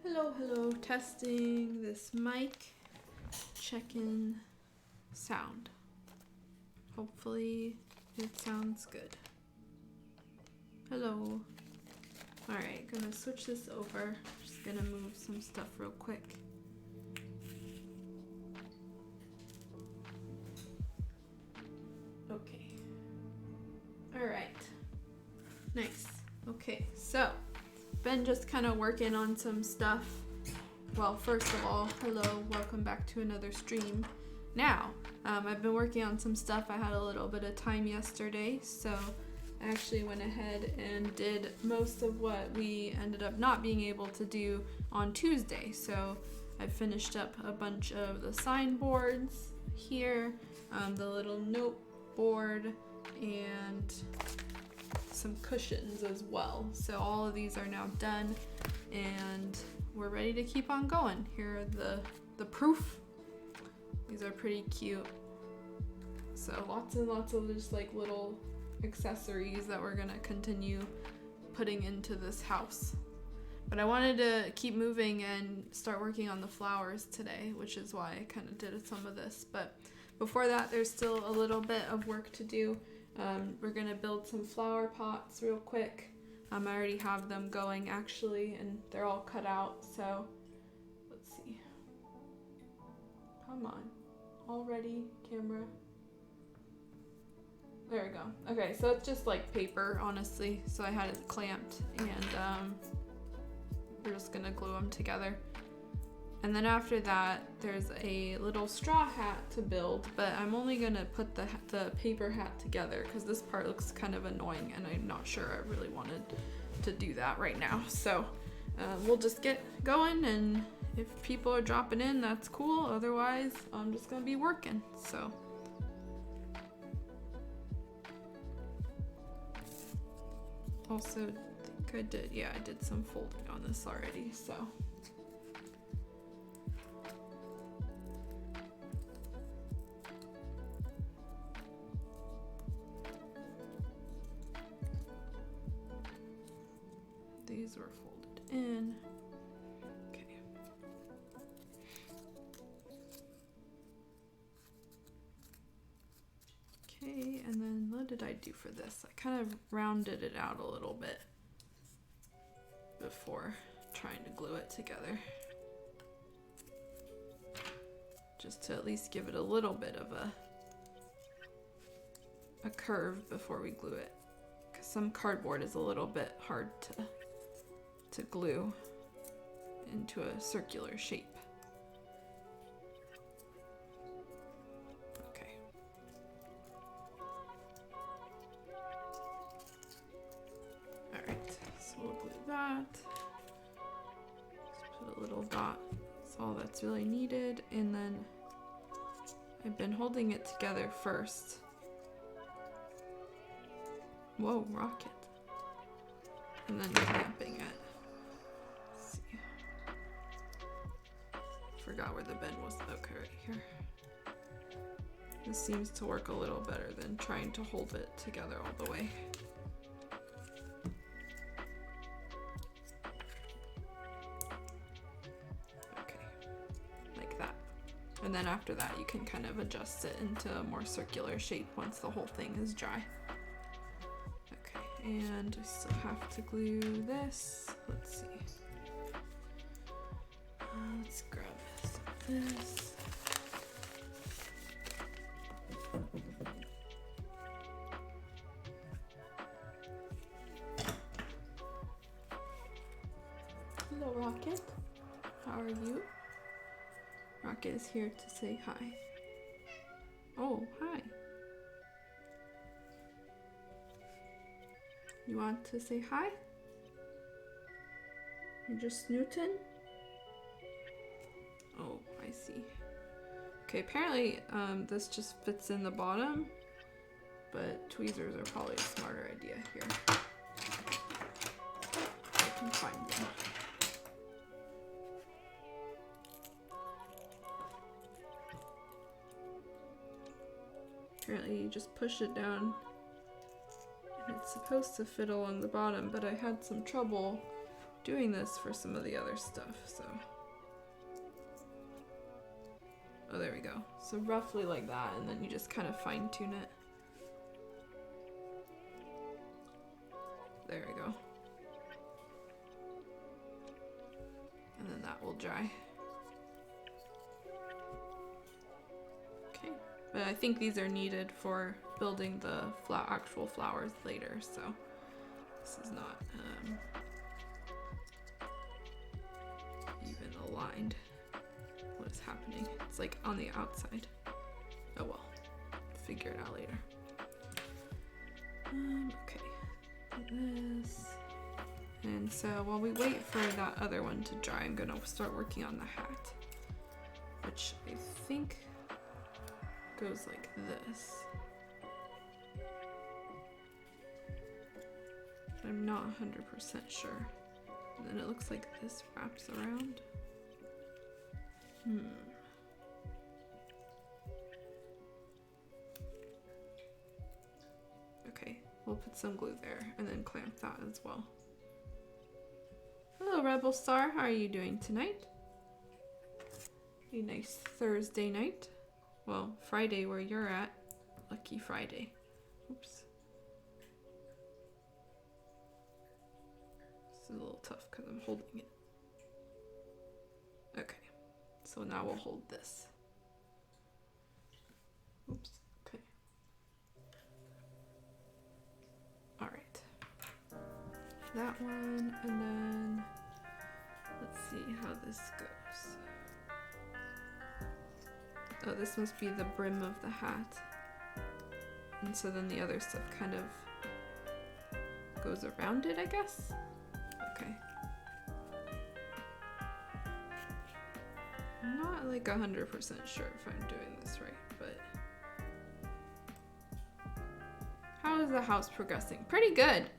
Hello, hello, testing this mic, checking sound. Hopefully it sounds good. Hello. Alright, gonna switch this over. Just gonna move some stuff real quick. Okay. Alright. Nice. Okay, so been just kind of working on some stuff. Well, first of all, hello, welcome back to another stream. Now, I've been working on some stuff. I had a little bit of time yesterday, so I actually went ahead and did most of what we ended up not being able to do on Tuesday. So I finished up a bunch of the sign boards here, the little note board, and some cushions as well. So all of these are now done and we're ready to keep on going. Here are the proof. These are pretty cute. So lots and lots of just like little accessories that we're gonna continue putting into this house. But I wanted to keep moving and start working on the flowers today, which is why I kind of did some of this. But before that, there's still a little bit of work to do. We're gonna build some flower pots real quick. I already have them going actually, and they're all cut out, so let's see. Come on, all ready, camera. There we go. Okay, so it's just like paper, honestly. So I had it clamped, and we're just gonna glue them together. And then after that, there's a little straw hat to build, but I'm only gonna put the paper hat together because this part looks kind of annoying and I'm not sure I really wanted to do that right now. So we'll just get going, and if people are dropping in, that's cool. Otherwise, I'm just gonna be working, so. Also, I think I did, yeah, I did some folding on this already, so. These were folded in. Okay. Okay, and then what did I do for this? I kind of rounded it out a little bit before trying to glue it together. Just to at least give it a little bit of a curve before we glue it. Because some cardboard is a little bit hard to glue into a circular shape. Okay. Alright, so we'll glue that. Just put a little dot. That's all that's really needed. And then I've been holding it together first. Whoa, rocket. And then clamping it. Forgot where the bend was. Okay, right here. This seems to work a little better than trying to hold it together all the way. Okay, like that. And then after that, you can kind of adjust it into a more circular shape once the whole thing is dry. Okay, and we still have to glue this. Let's see. Let's grab this. Hello, Rocket. How are you? Rocket is here to say hi. Oh, hi. You want to say hi? You're just snooting? Oh, I see. Okay, apparently this just fits in the bottom, but tweezers are probably a smarter idea here. I can find them. Apparently you just push it down and it's supposed to fit along the bottom, but I had some trouble doing this for some of the other stuff, so. Oh, there we go. So roughly like that, and then you just kind of fine tune it. There we go. And then that will dry. Okay, but I think these are needed for building the actual flowers later, so this is not even aligned. What is happening? It's like on the outside. Oh well, figure it out later. Okay, this. And so while we wait for that other one to dry, I'm gonna start working on the hat, which I think goes like this. I'm not 100% sure. And then it looks like this wraps around. Okay, we'll put some glue there and then clamp that as well. Hello, Rebel Star. How are you doing tonight? A nice Thursday night. Well, Friday where you're at. Lucky Friday. Oops. This is a little tough because I'm holding it. Okay. So now we'll hold this. Oops. Okay. All right. That one, and then let's see how this goes. Oh, this must be the brim of the hat. And so then the other stuff kind of goes around it, I guess? Okay. I'm not like 100% sure if I'm doing this right, but how is the house progressing? Pretty good.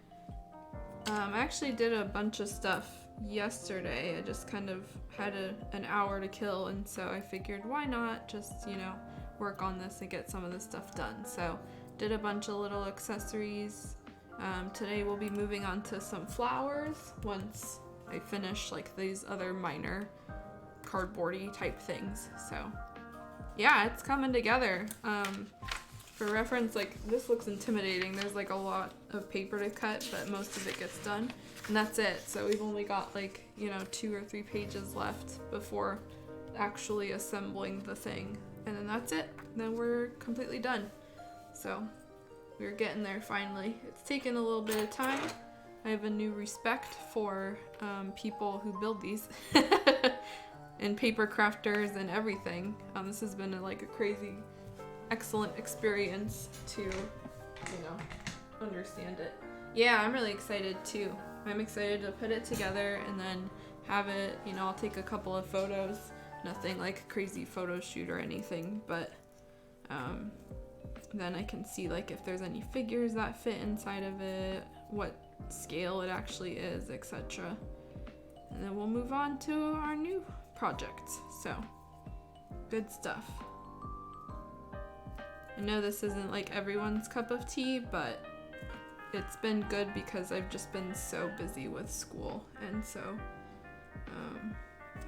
I actually did a bunch of stuff yesterday. I just kind of had an hour to kill, and so I figured why not just, you know, work on this and get some of this stuff done. So did a bunch of little accessories. Today we'll be moving on to some flowers once I finish like these other minor cardboardy type things. So yeah, it's coming together. For reference, like this looks intimidating. There's like a lot of paper to cut, but most of it gets done, and that's it. So we've only got like, you know, 2 or 3 pages left before actually assembling the thing, and then that's it. Then we're completely done. So we're getting there finally. It's taken a little bit of time. I have a new respect for people who build these and paper crafters and everything. This has been like a crazy excellent experience to, you know, understand it. Yeah, I'm really excited too. I'm excited to put it together and then have it, you know, I'll take a couple of photos. Nothing like a crazy photo shoot or anything, but then I can see like if there's any figures that fit inside of it, what scale it actually is, etc. And then we'll move on to our new projects. So, good stuff. I know this isn't like everyone's cup of tea, but it's been good because I've just been so busy with school, and so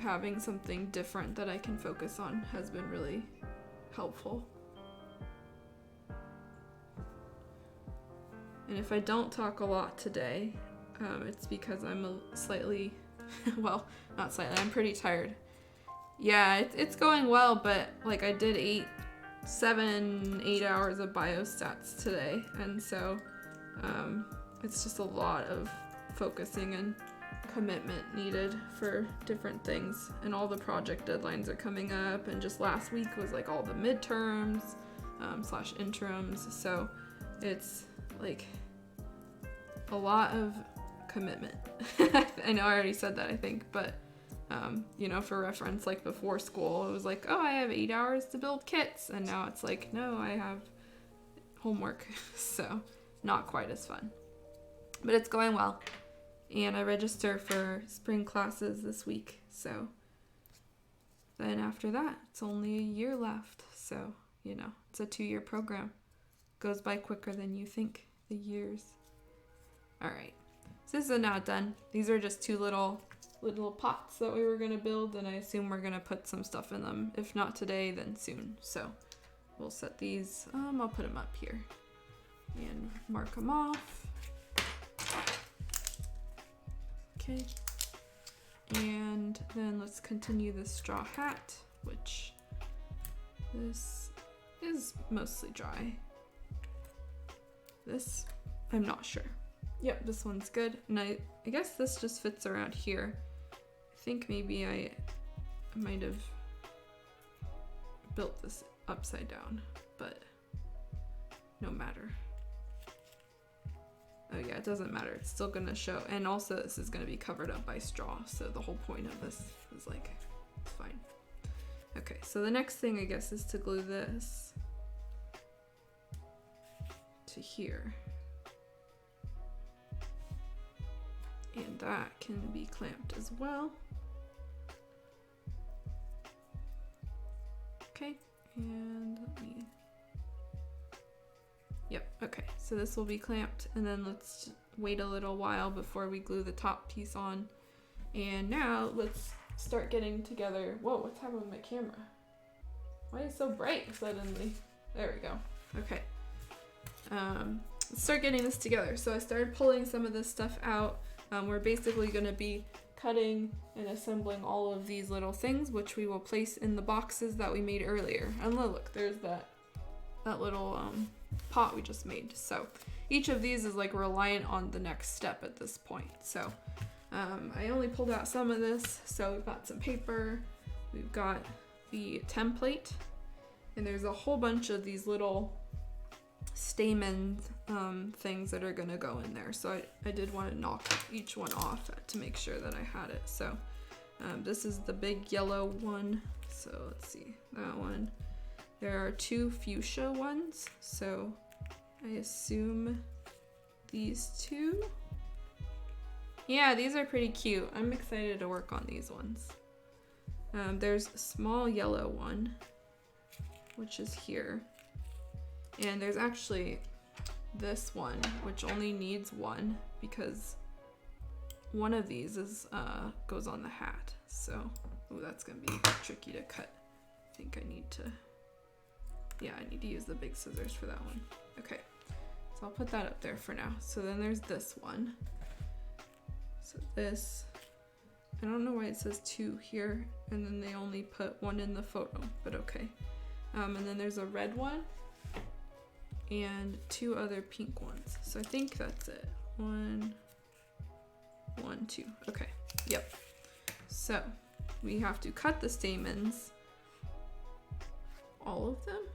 having something different that I can focus on has been really helpful. And if I don't talk a lot today, it's because I'm slightly, well, not slightly, I'm pretty tired. Yeah, it's going well, but like I did 7-8 hours of biostats today, and so it's just a lot of focusing and commitment needed for different things, and all the project deadlines are coming up, and just last week was like all the midterms / interims, so it's like a lot of commitment. I know I already said that, I think, but you know, for reference, like before school, it was like, oh, I have 8 hours to build kits, and now it's like, no, I have homework. So not quite as fun, but it's going well. And I register for spring classes this week, so then after that, it's only a year left. So, you know, it's a 2-year program. Goes by quicker than you think, the years. All right. So this is now done. These are just two little pots that we were gonna build, and I assume we're gonna put some stuff in them. If not today, then soon. So we'll set these, I'll put them up here and mark them off. Okay. And then let's continue the straw hat, which this is mostly dry. This, I'm not sure. Yep, this one's good. And I guess this just fits around here. I think maybe I might have built this upside down, but no matter. Oh yeah, it doesn't matter. It's still gonna show. And also this is gonna be covered up by straw. So the whole point of this is like, it's fine. Okay, so the next thing I guess is to glue this to here. And that can be clamped as well. Okay, and let me, yep, okay, so this will be clamped, and then let's wait a little while before we glue the top piece on. And now let's start getting together. Whoa, what's happening with my camera? Why is it so bright suddenly? There we go. Okay. Let's start getting this together. So I started pulling some of this stuff out. We're basically going to be cutting and assembling all of these little things, which we will place in the boxes that we made earlier. And look, there's that little pot we just made. So each of these is like reliant on the next step at this point. So I only pulled out some of this. So we've got some paper, we've got the template, and there's a whole bunch of these little stamen things that are gonna go in there. So I did want to knock each one off to make sure that I had it. So this is the big yellow one. So let's see, that one. There are two fuchsia ones. So I assume these two. Yeah, these are pretty cute. I'm excited to work on these ones. There's a small yellow one, which is here. And there's actually this one, which only needs one because one of these is goes on the hat. So, ooh, that's gonna be tricky to cut. I think I need to, yeah, I need to use the big scissors for that one. Okay, so I'll put that up there for now. So then there's this one. So this, I don't know why it says 2 here, and then they only put 1 in the photo, but okay. And then there's a red one and 2 other pink ones. So I think that's it. 1, 2. Okay, yep. So we have to cut the stamens. All of them?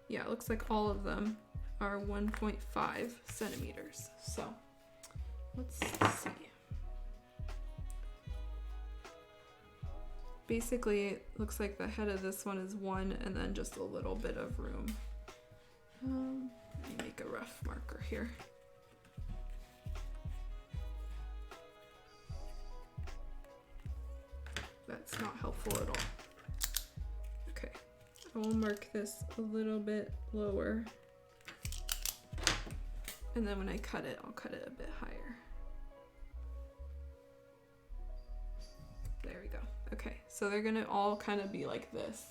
Yeah, it looks like all of them are 1.5 centimeters. So let's see. Basically, it looks like the head of this one is 1 and then just a little bit of room. Let me make a rough marker here. That's not helpful at all. Okay, I will mark this a little bit lower. And then when I cut it, I'll cut it a bit higher. There we go. Okay, so they're gonna all kind of be like this.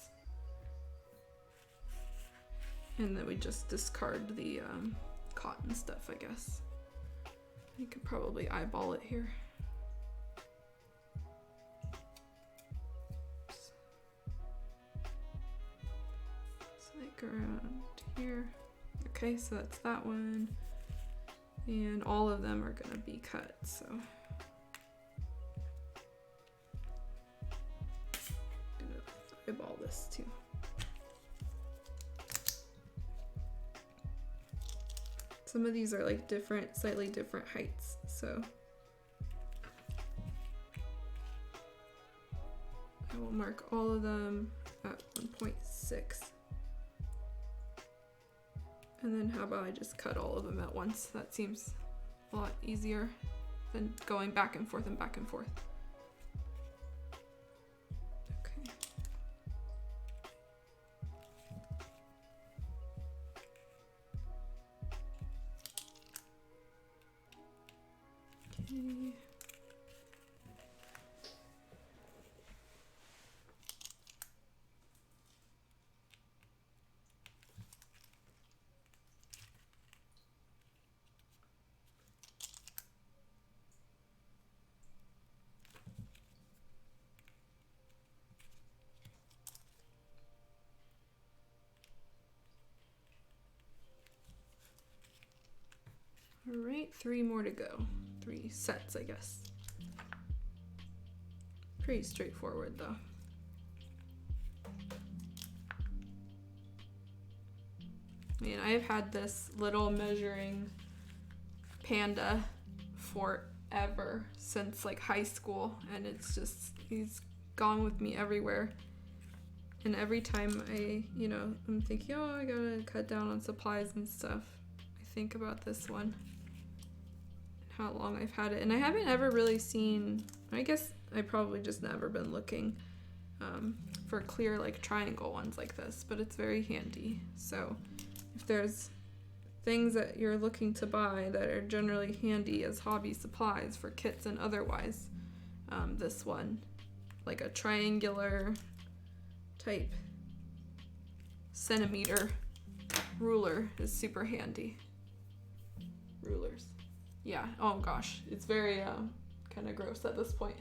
And then we just discard the cotton stuff, I guess. You could probably eyeball it here. Oops. So like around here. Okay, so that's that one. And all of them are gonna be cut, so. I'm gonna eyeball this too. Some of these are like different, slightly different heights, so I will mark all of them at 1.6. And then how about I just cut all of them at once? That seems a lot easier than going back and forth and back and forth. Okay. All right, 3 more to go. 3 sets, I guess. Pretty straightforward though. I mean, I've had this little measuring panda forever, since like high school, and it's just, he's gone with me everywhere. And every time I'm thinking, oh, I gotta cut down on supplies and stuff, I think about this one, how long I've had it. And I haven't ever really seen, I guess I probably just never been looking for clear like triangle ones like this, but it's very handy. So if there's things that you're looking to buy that are generally handy as hobby supplies for kits and otherwise, this one, like a triangular type centimeter ruler, is super handy. Rulers. Yeah, oh gosh, it's very kind of gross at this point.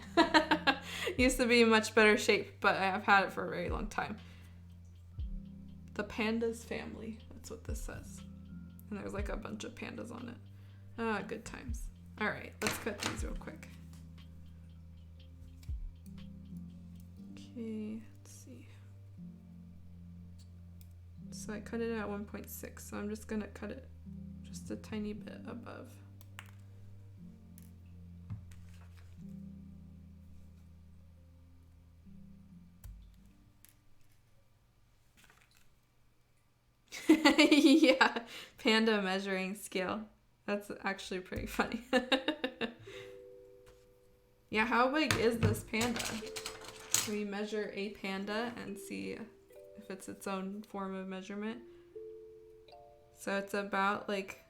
Used to be in much better shape, but I've had it for a very long time. The Pandas family, that's what this says. And there's like a bunch of pandas on it. Ah, good times. All right, let's cut these real quick. Okay, let's see. So I cut it at 1.6, so I'm just gonna cut it just a tiny bit above. Yeah, panda measuring scale. That's actually pretty funny. Yeah, how big is this panda? Can we measure a panda and see if it's its own form of measurement? So it's about like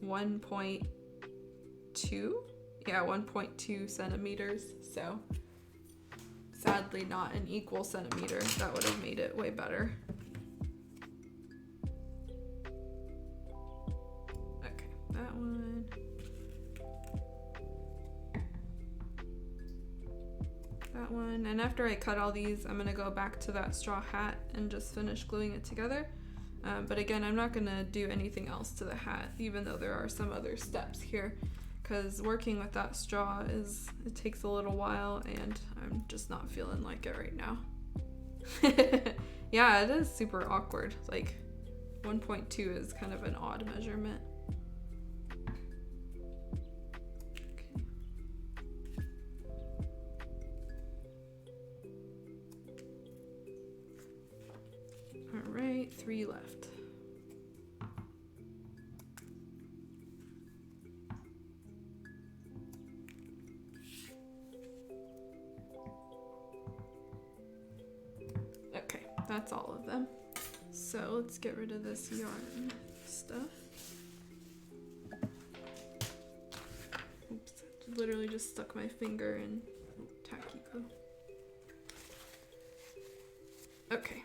1.2? Yeah, 1.2 centimeters. So sadly not an equal centimeter. That would have made it way better. Okay, that one. That one. And after I cut all these, I'm gonna go back to that straw hat and just finish gluing it together. But again, I'm not gonna do anything else to the hat, even though there are some other steps here, because working with that straw it takes a little while, and I'm just not feeling like it right now. Yeah, it is super awkward. Like 1.2 is kind of an odd measurement. All right, 3 left. Okay, that's all of them. So let's get rid of this yarn stuff. Oops, I literally just stuck my finger in tacky glue. Okay.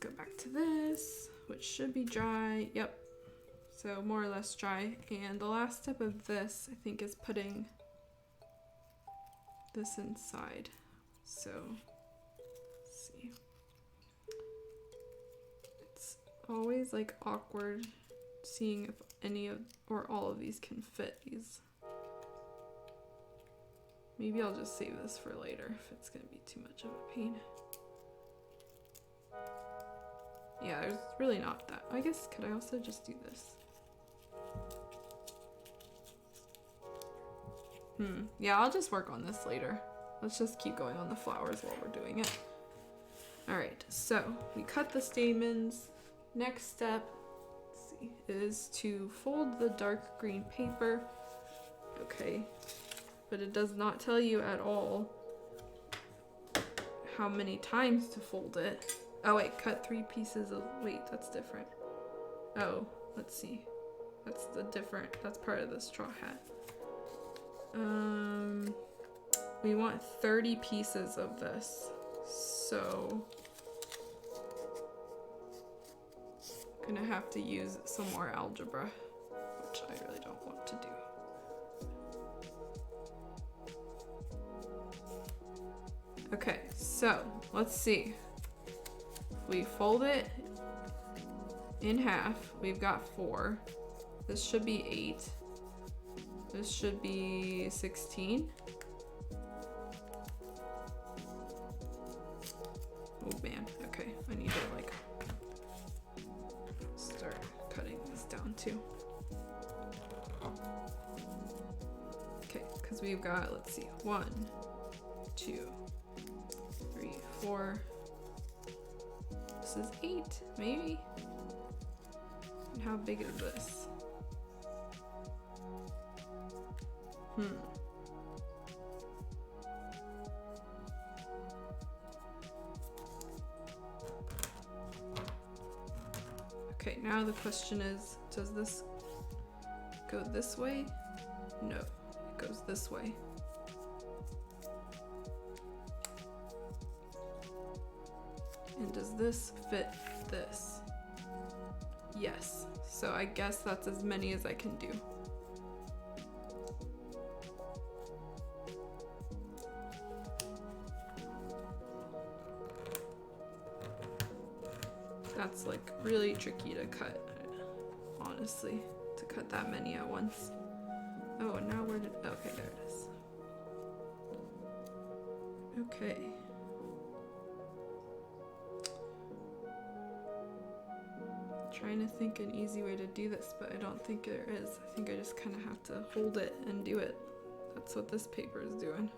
Go back to this, which should be dry. Yep, so more or less dry. And the last step of this, I think, is putting this inside. So let's see, it's always like awkward seeing if any of or all of these can fit these. Maybe I'll just save this for later if it's gonna be too much of a pain. Yeah, there's really not that. I guess, could I also just do this? Yeah, I'll just work on this later. Let's just keep going on the flowers while we're doing it. All right, so we cut the stamens. Next step, let's see, is to fold the dark green paper. Okay, but it does not tell you at all how many times to fold it. Oh wait, cut 3 pieces of, wait, that's different. Oh, let's see. That's part of the straw hat. We want 30 pieces of this. So I'm gonna have to use some more algebra, which I really don't want to do. Okay, so let's see. If we fold it in half, we've got 4. This should be 8. This should be 16. Oh man, okay, I need to like start cutting this down too. Okay, because we've got, let's see, 1, 2, 3, 4. This is 8, maybe? And how big is this? Okay, now the question is, does this go this way? No, it goes this way. And does this fit this? Yes. So I guess that's as many as I can do. That's like really tricky to cut, honestly, to cut that many at once. Oh, and now where did, okay, there it is. Okay. Trying to think an easy way to do this, but I don't think there is. I think I just kind of have to hold it and do it. That's what this paper is doing.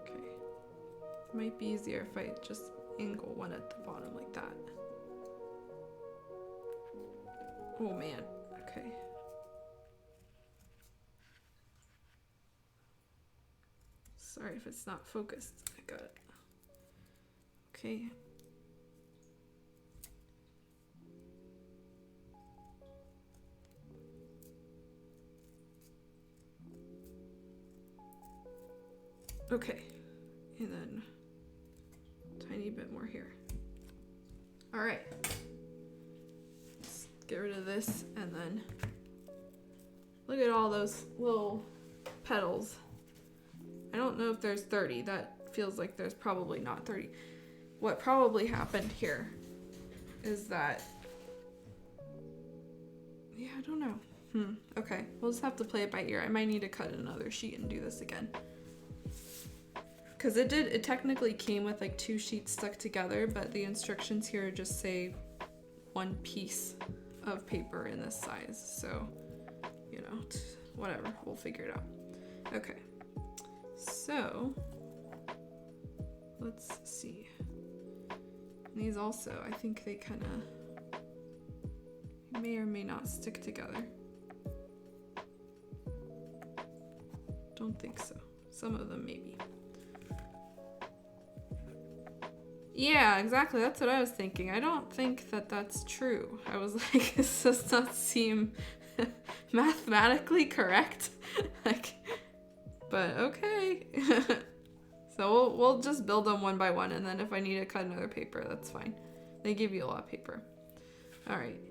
Okay. Might be easier if I just angle one at the bottom like that. Oh man, okay. Sorry if it's not focused. I got it. Okay. Okay, and then tiny bit more here. All right, let's get rid of this, and then look at all those little petals. I don't know if there's 30. That feels like there's probably not 30. What probably happened here is that, yeah, I don't know. Okay, we'll just have to play it by ear. I might need to cut another sheet and do this again. Because it technically came with like 2 sheets stuck together, but the instructions here just say 1 piece of paper in this size. So, you know, whatever, we'll figure it out. Okay, so let's see. These also, I think they kind of may or may not stick together. Don't think so. Some of them maybe. Yeah, exactly. That's what I was thinking. I don't think that that's true. I was like, this does not seem mathematically correct. Like, but okay. So we'll just build them one by one, and then if I need to cut another paper, that's fine. They give you a lot of paper. All right.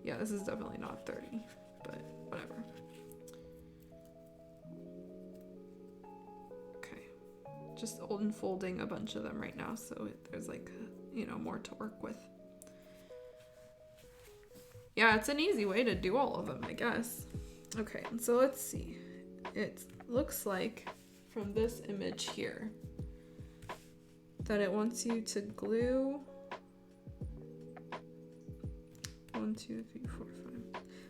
Yeah, this is definitely not 30, but whatever. Just unfolding a bunch of them right now, so there's like, you know, more to work with. Yeah, it's an easy way to do all of them, I guess. Okay, so let's see. It looks like from this image here that it wants you to glue 1, 2, 3, 4,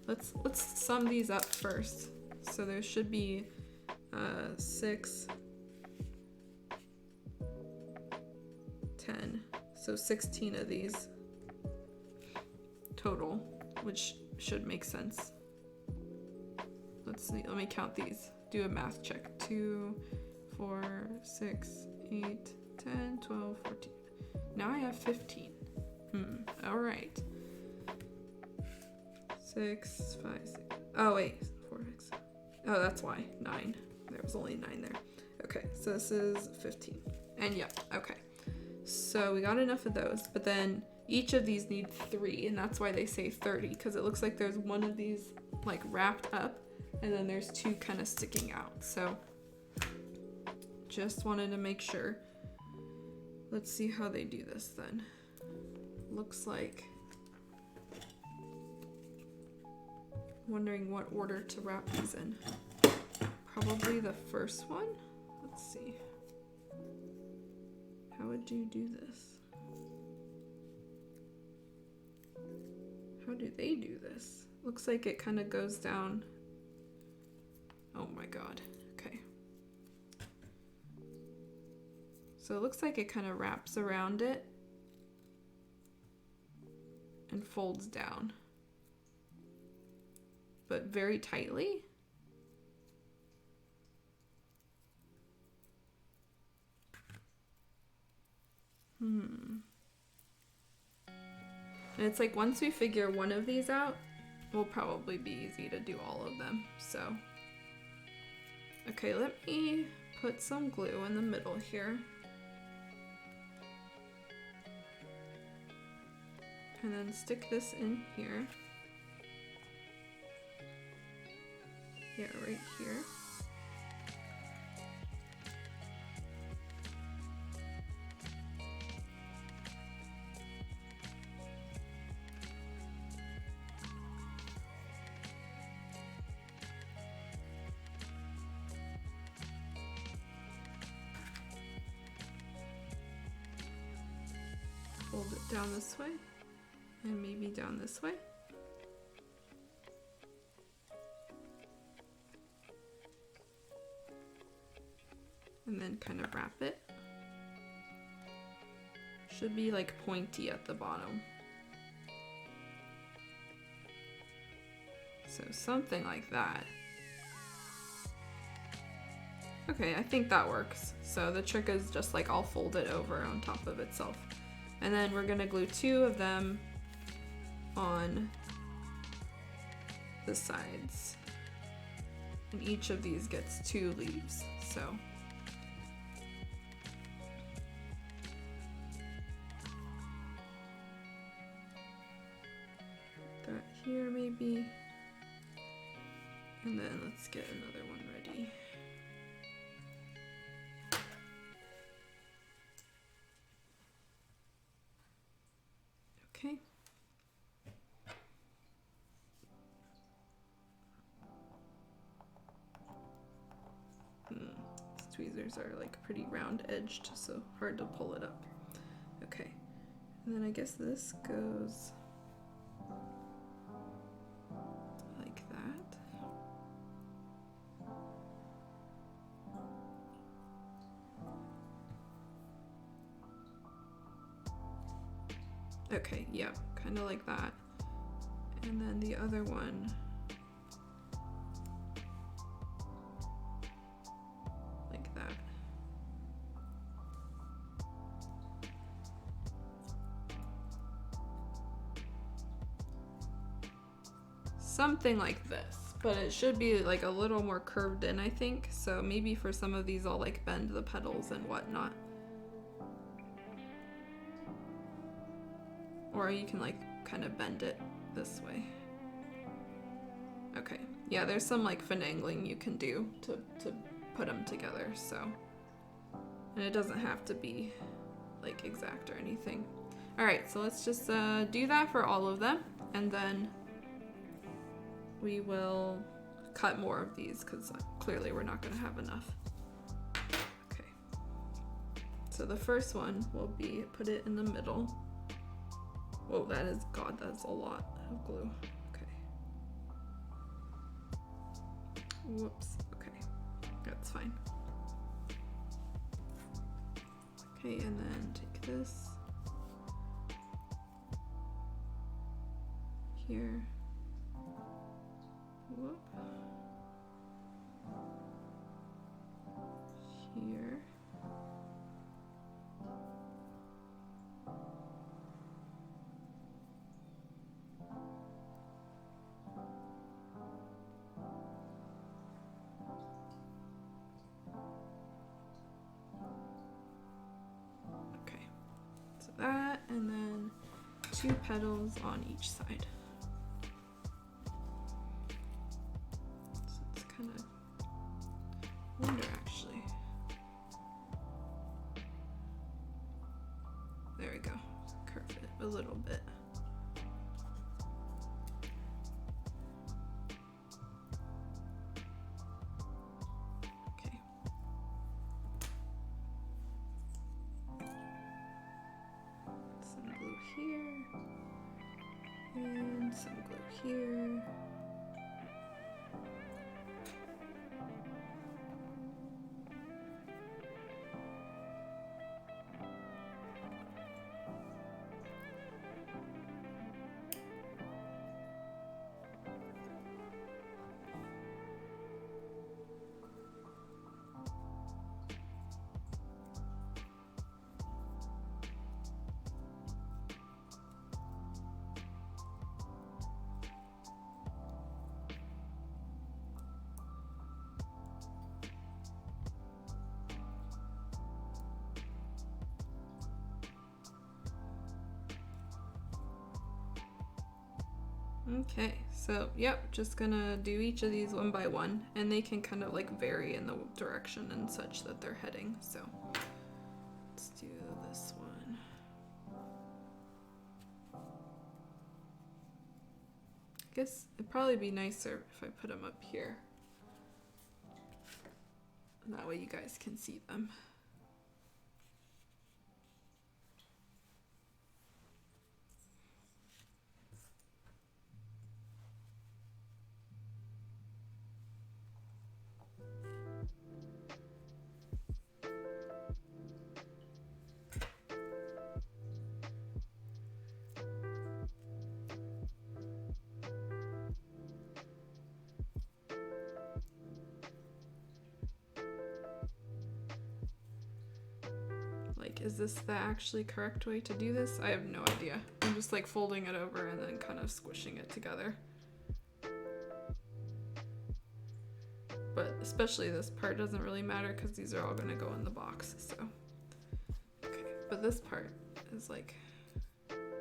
5. Let's sum these up first. So there should be 6, 10, so 16 of these total, which should make sense. Let's see, let me count these. Do a math check. 2, 4, 6, 8, 10, 12, 14. Now I have 15. All right. 6, 5, 6. Oh wait, 4, 5, Oh, that's why. 9. There was only 9 there. Okay, so this is 15. And yeah, okay. So we got enough of those, but then each of these need 3, and that's why they say 30, because it looks like there's one of these like wrapped up, and then there's 2 kind of sticking out. So just wanted to make sure. Let's see how they do this then. Looks like, wondering what order to wrap these in. Probably the first one. Let's see. How would you do this? How do they do this? Looks like it kind of goes down. Oh my god. Okay. So it looks like it kind of wraps around it and folds down, but very tightly. And it's like once we figure one of these out, will probably be easy to do all of them. So, okay, let me put some glue in the middle here. And then stick this in here. Yeah, right here. Fold it down this way, and maybe down this way. And then kind of wrap it. Should be like pointy at the bottom. So something like that. Okay, I think that works. So the trick is just like I'll fold it over on top of itself. And then we're gonna glue 2 of them on the sides. And each of these gets 2 leaves, so. That here maybe. And then let's get another one ready. Okay. These tweezers are like pretty round edged, so hard to pull it up. Okay. And then I guess this goes like that. Okay, yeah, kind of like that. And then the other one, like that. Something like this, but it should be like a little more curved in, I think. So maybe for some of these I'll like bend the petals and whatnot. Or you can like kind of bend it this way. Okay, yeah, there's some like finagling you can do to put them together, so. And it doesn't have to be like exact or anything. All right, so let's just do that for all of them, and then we will cut more of these because clearly we're not gonna have enough. Okay, so the first one will be, put it in the middle. Whoa, that is, God, that's a lot of glue. Okay. Whoops, okay, that's fine. Okay, and then take this here. Whoop. Here. 2 petals on each side. So it's kind of, I wonder actually. There we go. Curve it a little bit. Okay. Some glue here. And some glue here. Okay, so yep, just gonna do each of these one by one, and they can kind of like vary in the direction and such that they're heading. So let's do this one. I guess it'd probably be nicer if I put them up here. And that way you guys can see them. Like, is this the actually correct way to do this? I have no idea. I'm just like folding it over and then kind of squishing it together. But especially this part doesn't really matter because these are all going to go in the box. So, okay. But this part is like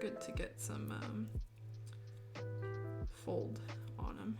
good to get some fold on them.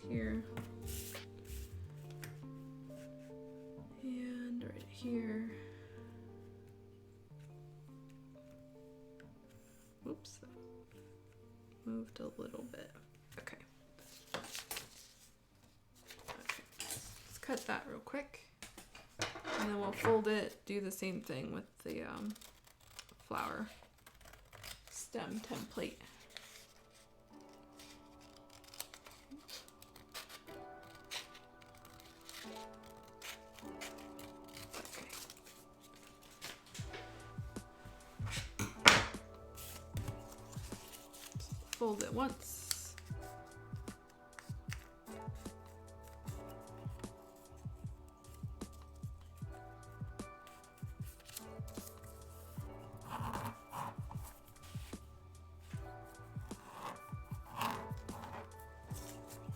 here. And right here. Oops, moved a little bit. Okay. Okay, let's cut that real quick. And then we'll fold it, do the same thing with the flower stem template. Fold it once.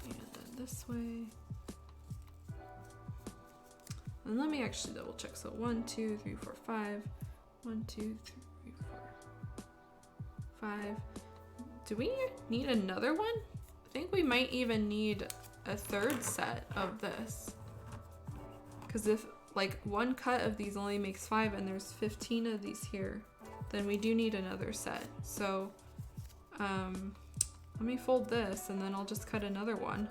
And then this way. And let me actually double check. So 1, 2, 3, 4, 5. 1, 2, 3, 4, 5. Do we need another one? I think we might even need a third set of this. Because if like one cut of these only makes 5 and there's 15 of these here, then we do need another set. So let me fold this and then I'll just cut another one.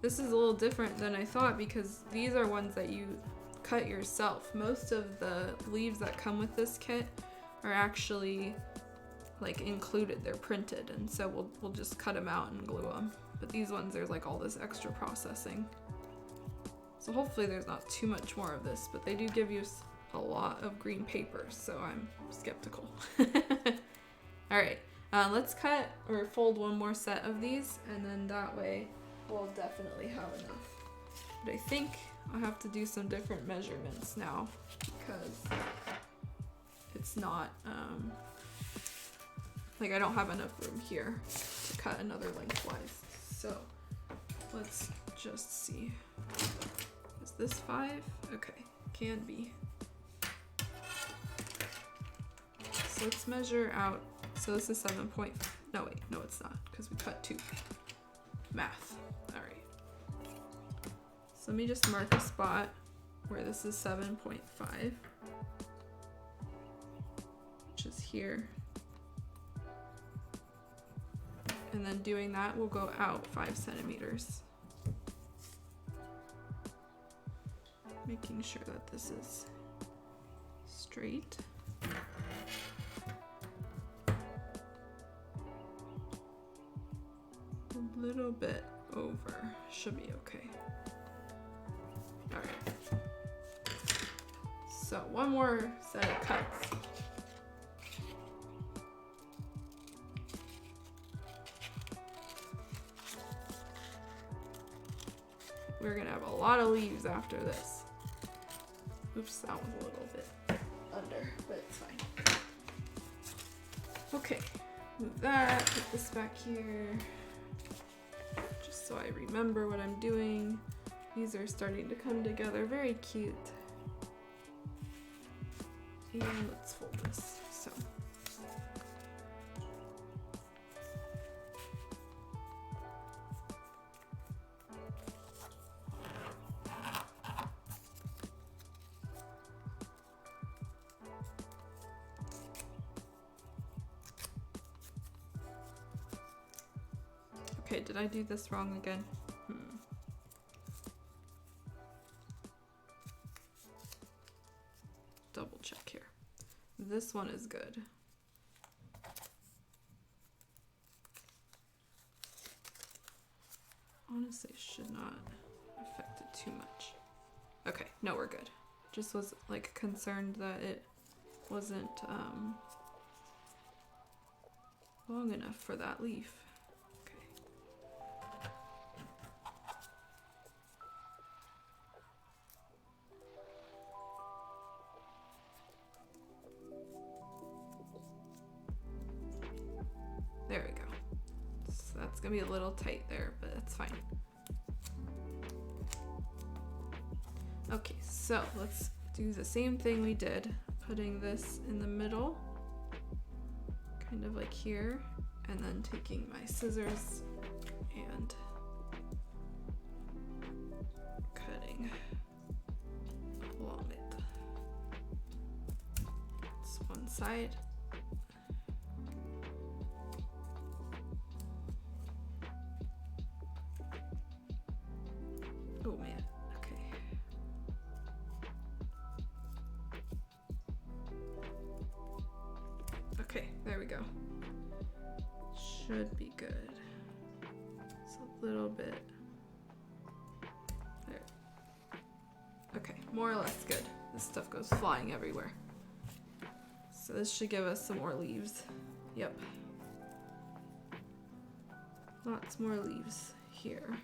This is a little different than I thought because these are ones that you cut yourself. Most of the leaves that come with this kit are actually like included, they're printed, and so we'll just cut them out and glue them. But these ones, there's like all this extra processing. So hopefully there's not too much more of this, but they do give you a lot of green paper, so I'm skeptical. All right, let's cut or fold one more set of these, and then that way we'll definitely have enough. But I think I'll have to do some different measurements now because it's not, like I don't have enough room here to cut another lengthwise. So let's just see. Is this 5? Okay, can be. So let's measure out. So this is 7 point, no wait, no it's not, because we cut 2. Math, all right. So let me just mark a spot where this is 7.5. Which is here. And then doing that, we'll go out 5 centimeters. Making sure that this is straight. A little bit over, should be okay. All right. So one more set of cuts. We're gonna have a lot of leaves after this. Oops, that one's a little bit under, but it's fine. Okay, move that, put this back here. Just so I remember what I'm doing. These are starting to come together, very cute. And let's fold this, so. Okay, did I do this wrong again? Double check here. This one is good. Honestly, should not affect it too much. Okay, no, we're good. Just was like concerned that it wasn't long enough for that leaf. There we go. So that's gonna be a little tight there, but that's fine. Okay, so let's do the same thing we did, putting this in the middle, kind of like here, and then taking my scissors and cutting along it. It's one side. Oh man, okay. Okay, there we go. Should be good. It's a little bit. There. Okay, more or less good. This stuff goes flying everywhere. So this should give us some more leaves. Yep. Lots more leaves here.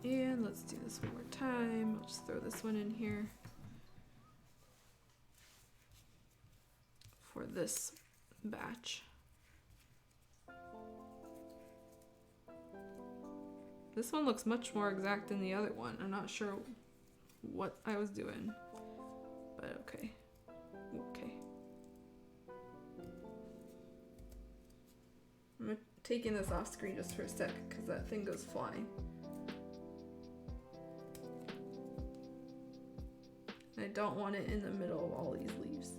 And let's do this one more time. I'll just throw this one in here for this batch. This one looks much more exact than the other one. I'm not sure what I was doing, but okay. Okay. I'm taking this off screen just for a sec because that thing goes flying. I don't want it in the middle of all these leaves.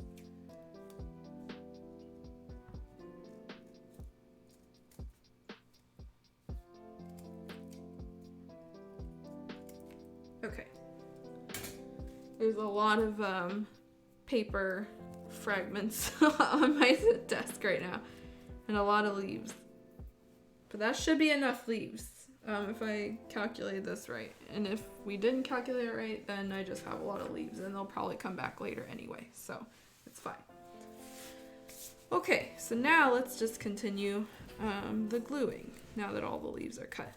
Okay. There's a lot of paper fragments on my desk right now, and a lot of leaves. But that should be enough leaves. If I calculated this right. And if we didn't calculate it right, then I just have a lot of leaves and they'll probably come back later anyway, so it's fine. Okay, so now let's just continue the gluing now that all the leaves are cut.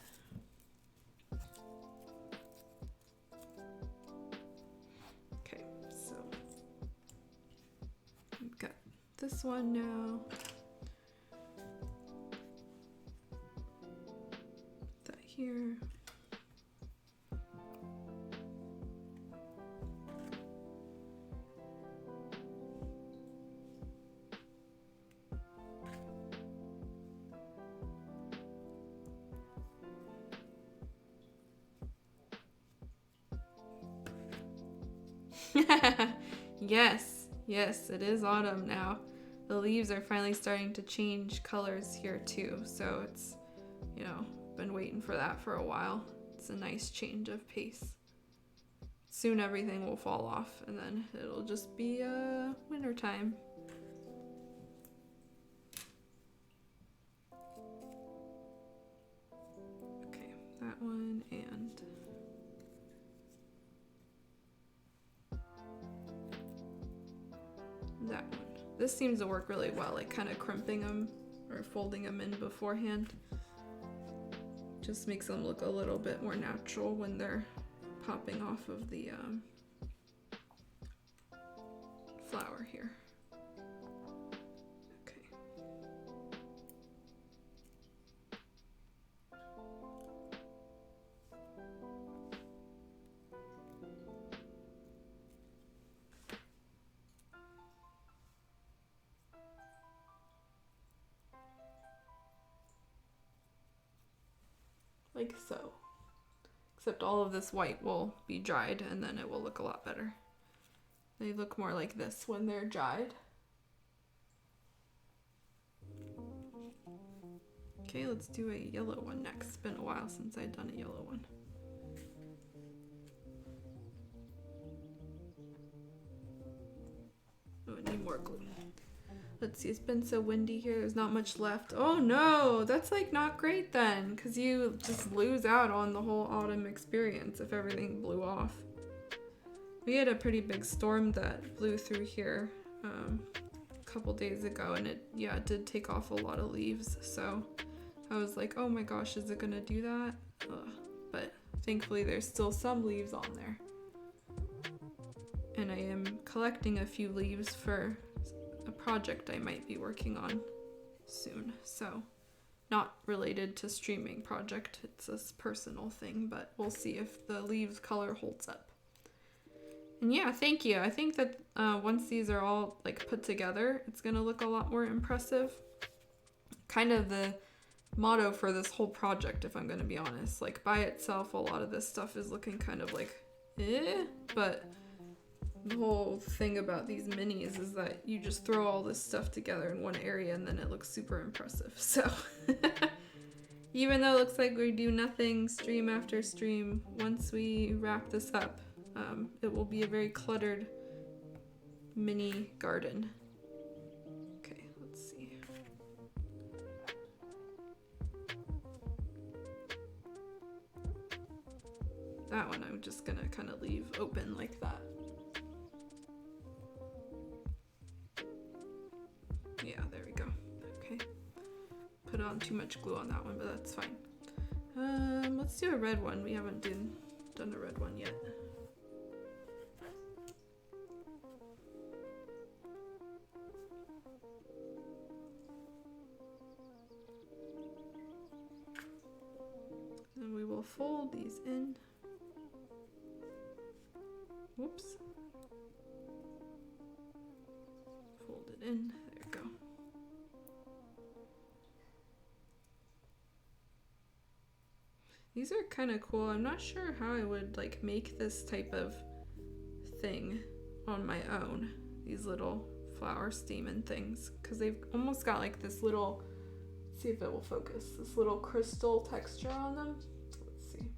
Okay, so we've got this one now. Here. Yes, it is autumn now. The leaves are finally starting to change colors here too, so it's, you know, been waiting for that for a while. It's a nice change of pace. Soon everything will fall off and then it'll just be winter time. Okay, that one and that one. This seems to work really well, like kind of crimping them or folding them in beforehand. Just makes them look a little bit more natural when they're popping off of the flower here. Okay. Like so. Except all of this white will be dried and then it will look a lot better. They look more like this when they're dried. Okay, let's do a yellow one next. It's been a while since I've done a yellow one. Oh, I need more glue. Let's see, it's been so windy here, there's not much left. Oh no, that's like not great then, because you just lose out on the whole autumn experience if everything blew off. We had a pretty big storm that blew through here a couple days ago, and it did take off a lot of leaves, so I was like, oh my gosh, is it gonna do that? Ugh. But thankfully there's still some leaves on there. And I am collecting a few leaves for a project I might be working on soon, so not related to streaming project, it's a personal thing, but we'll see if the leaves color holds up. And yeah, thank you. I think that once these are all like put together, it's gonna look a lot more impressive. Kind of the motto for this whole project, if I'm gonna be honest. Like by itself, a lot of this stuff is looking kind of like but the whole thing about these minis is that you just throw all this stuff together in one area and then it looks super impressive. So even though it looks like we do nothing stream after stream, once we wrap this up, it will be a very cluttered mini garden. Okay, let's see. That one I'm just gonna kind of leave open like that. Yeah, there we go. Okay. Put on too much glue on that one, but that's fine. Let's do a red one. We haven't done a red one yet. And we will fold these in. Whoops. Fold it in. There we go. These are kind of cool. I'm not sure how I would like make this type of thing on my own. These little flower stamen things, because they've almost got like this little, let's see if it will focus, this little crystal texture on them. Let's see.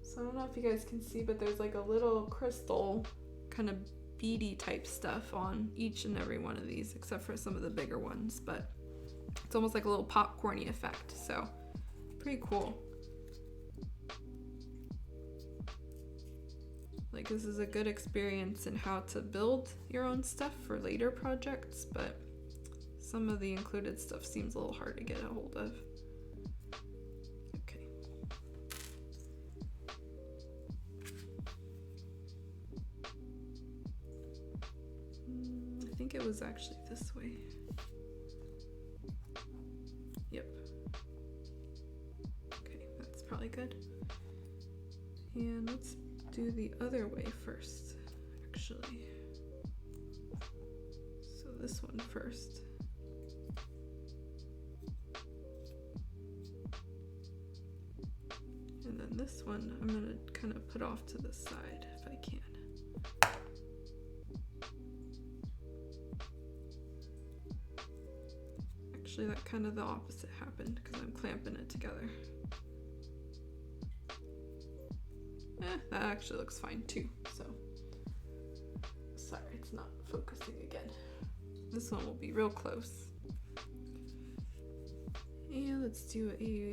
So I don't know if you guys can see, but there's like a little crystal kind of beady type stuff on each and every one of these, except for some of the bigger ones, but it's almost like a little popcorny effect. So pretty cool. Like this is a good experience in how to build your own stuff for later projects, but some of the included stuff seems a little hard to get a hold of. Okay. I think it was actually this way. Yep. Okay, that's probably good. And let's do the other way first, actually. So this one first. And then this one I'm gonna kind of put off to the side if I can. Actually, that kind of the opposite happened because I'm clamping it together. That actually looks fine too, so. Sorry, it's not focusing again. This one will be real close. And let's do a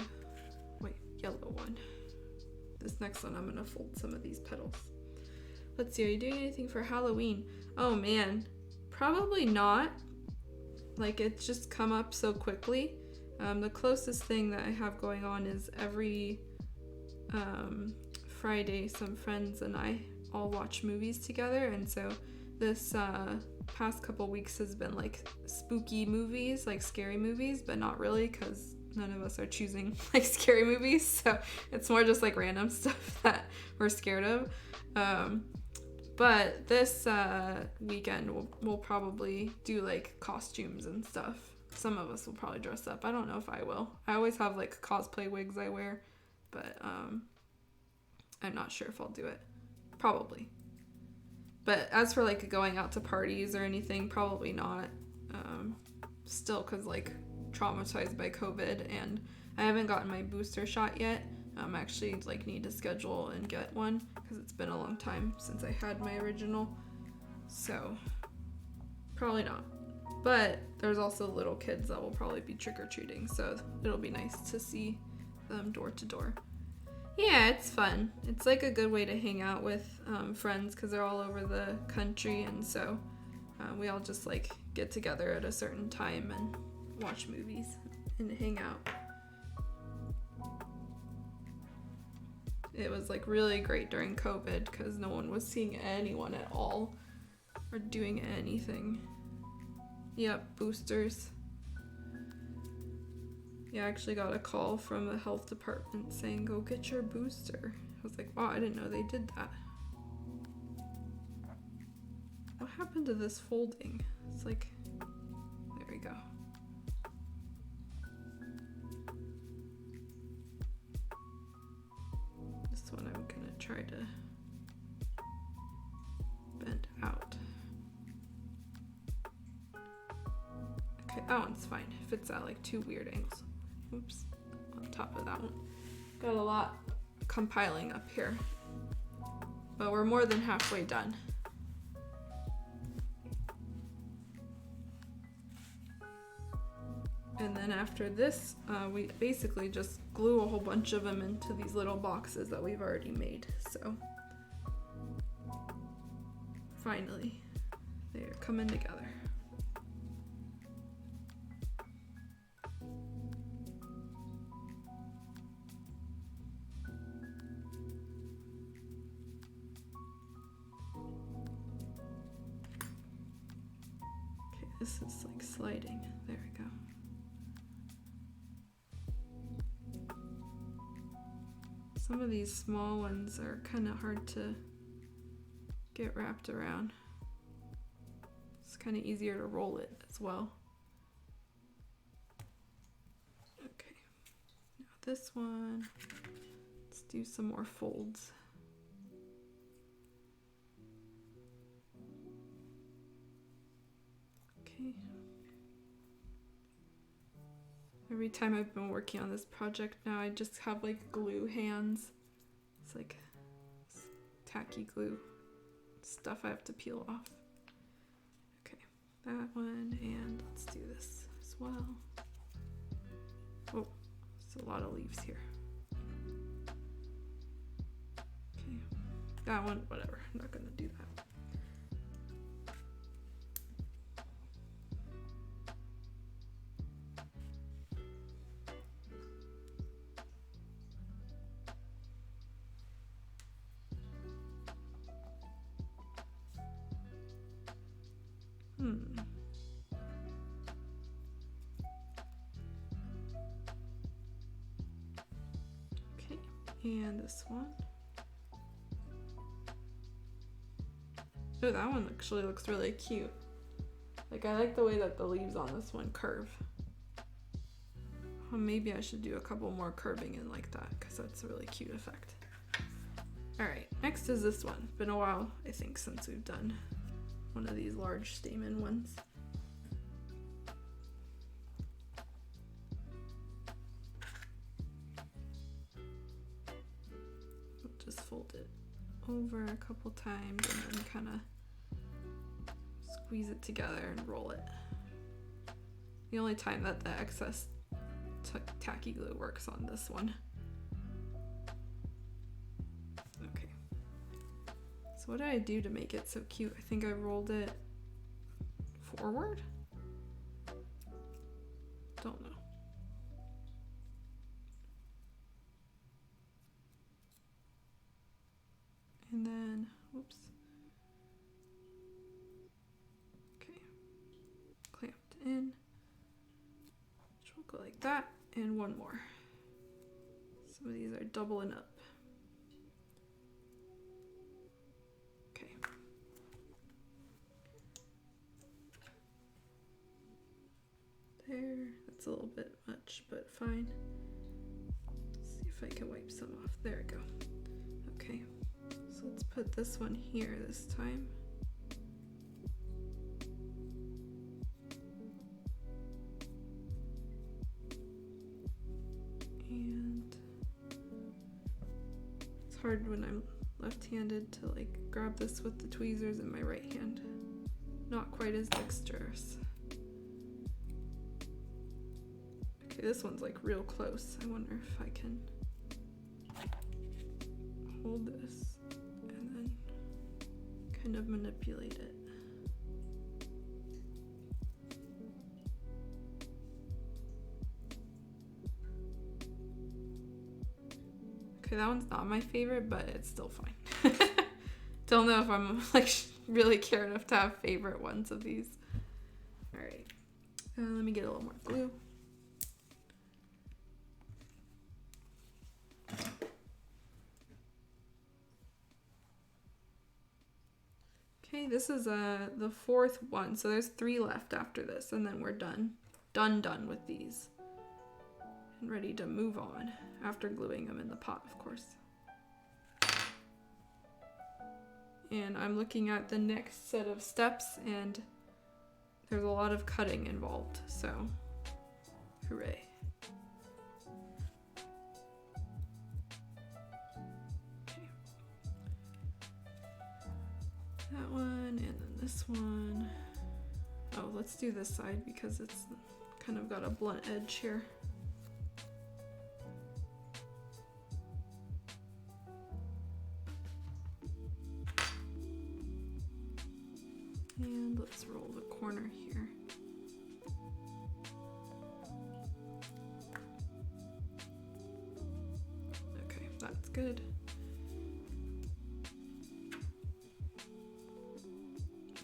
yellow one. This next one, I'm gonna fold some of these petals. Let's see, are you doing anything for Halloween? Oh man, probably not. Like it's just come up so quickly. The closest thing that I have going on is every Friday, some friends and I all watch movies together, and so this past couple weeks has been like spooky movies, like scary movies, but not really because none of us are choosing like scary movies, so it's more just like random stuff that we're scared of. But this weekend we'll probably do like costumes and stuff. Some of us will probably dress up. I don't know if I will. I always have like cosplay wigs I wear, but I'm not sure if I'll do it. Probably. But as for like going out to parties or anything, probably not. Still, because like traumatized by COVID, and I haven't gotten my booster shot yet. Actually like need to schedule and get one because it's been a long time since I had my original. So probably not. But there's also little kids that will probably be trick-or-treating, so it'll be nice to see them door to door. Yeah, it's fun. It's like a good way to hang out with friends because they're all over the country, and so we all just like get together at a certain time and watch movies and hang out. It was like really great during COVID because no one was seeing anyone at all or doing anything. Yep, boosters. Yeah, I actually got a call from the health department saying, go get your booster. I was like, wow, I didn't know they did that. happened to this folding? It's like, there we go. This one I'm gonna try to bend out. Okay, that one's fine. It fits at like 2 weird angles. Oops, on top of that one. Got a lot compiling up here, but we're more than halfway done. And then after this, we basically just glue a whole bunch of them into these little boxes that we've already made. So finally, they're coming together. Okay, this is like sliding. There we go. Some of these small ones are kind of hard to get wrapped around. It's kind of easier to roll it as well. Okay, now this one, let's do some more folds. Okay. Every time I've been working on this project now, I just have like glue hands. It's like tacky glue stuff I have to peel off. Okay, that one, and let's do this as well. Oh, there's a lot of leaves here. Okay, that one, whatever, I'm not gonna do that. Okay, and this one. Oh, that one actually looks really cute. Like, I like the way that the leaves on this one curve. Maybe I should do a couple more curving in like that, because that's a really cute effect. Alright, next is this one. Been a while, I think, since we've done one of these large stamen ones. We'll just fold it over a couple times and then kind of squeeze it together and roll it. The only time that the excess tacky glue works on this one. Okay. So what did I do to make it so cute? I think I rolled it forward? Don't know. And then, whoops. Okay. Clamped in. Which will go like that. And one more. Some of these are doubling up. Okay. There. That's a little bit much, but fine. Let's see if I can wipe some off. There we go. Okay. So let's put this one here this time. And it's hard when I'm left-handed to like grab this with the tweezers in my right hand. Not quite as dexterous. Okay, this one's like real close. I wonder if I can hold this and then kind of manipulate it. Okay, that one's not my favorite, but it's still fine. Don't know if I'm like really care enough to have favorite ones of these. All right, let me get a little more glue. Okay, this is the fourth one, so there's 3 left after this, and then we're done. Done with these. And ready to move on, after gluing them in the pot, of course. And I'm looking at the next set of steps, and there's a lot of cutting involved, so hooray. Okay. That one, and then this one. Oh, let's do this side because it's kind of got a blunt edge here. And let's roll the corner here. Okay, that's good.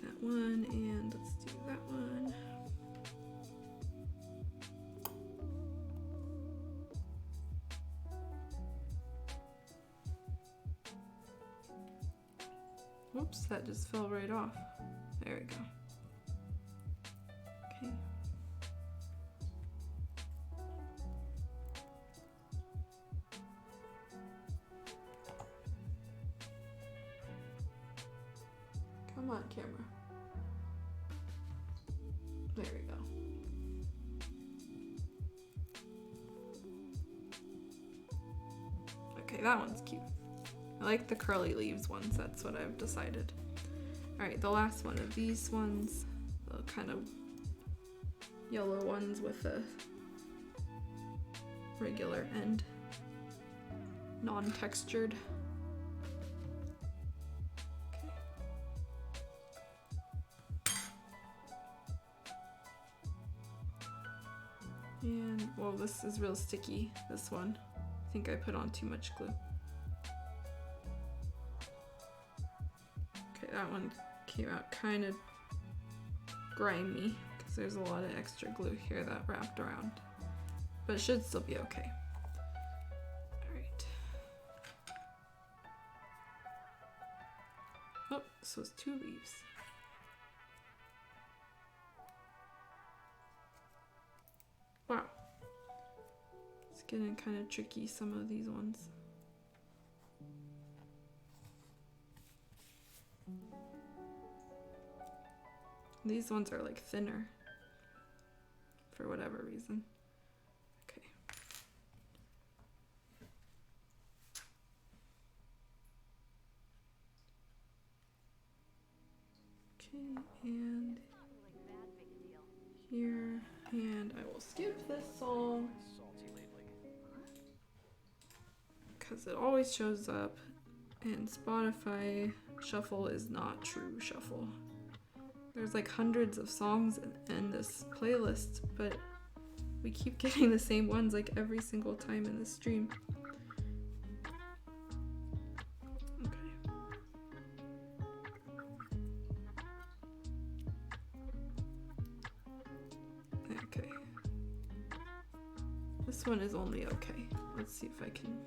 That one, and let's do that one. Whoops, that just fell right off. There we go. Okay. Come on, camera. There we go. Okay, that one's cute. I like the curly leaves ones, that's what I've decided. Alright, the last one of these ones, the kind of yellow ones with a regular end, non-textured. And, well, this is real sticky, this one. I think I put on too much glue. Okay, that one came out kind of grimy because there's a lot of extra glue here that wrapped around. But it should still be okay. Alright. Oh, this was 2 leaves. Wow. It's getting kind of tricky, some of these ones. These ones are like thinner for whatever reason. Okay. Okay, and here, and I will skip this song because it always shows up, and Spotify Shuffle is not true shuffle. There's like hundreds of songs in this playlist, but we keep getting the same ones like every single time in the stream. Okay. Okay. This one is only okay. Let's see if I can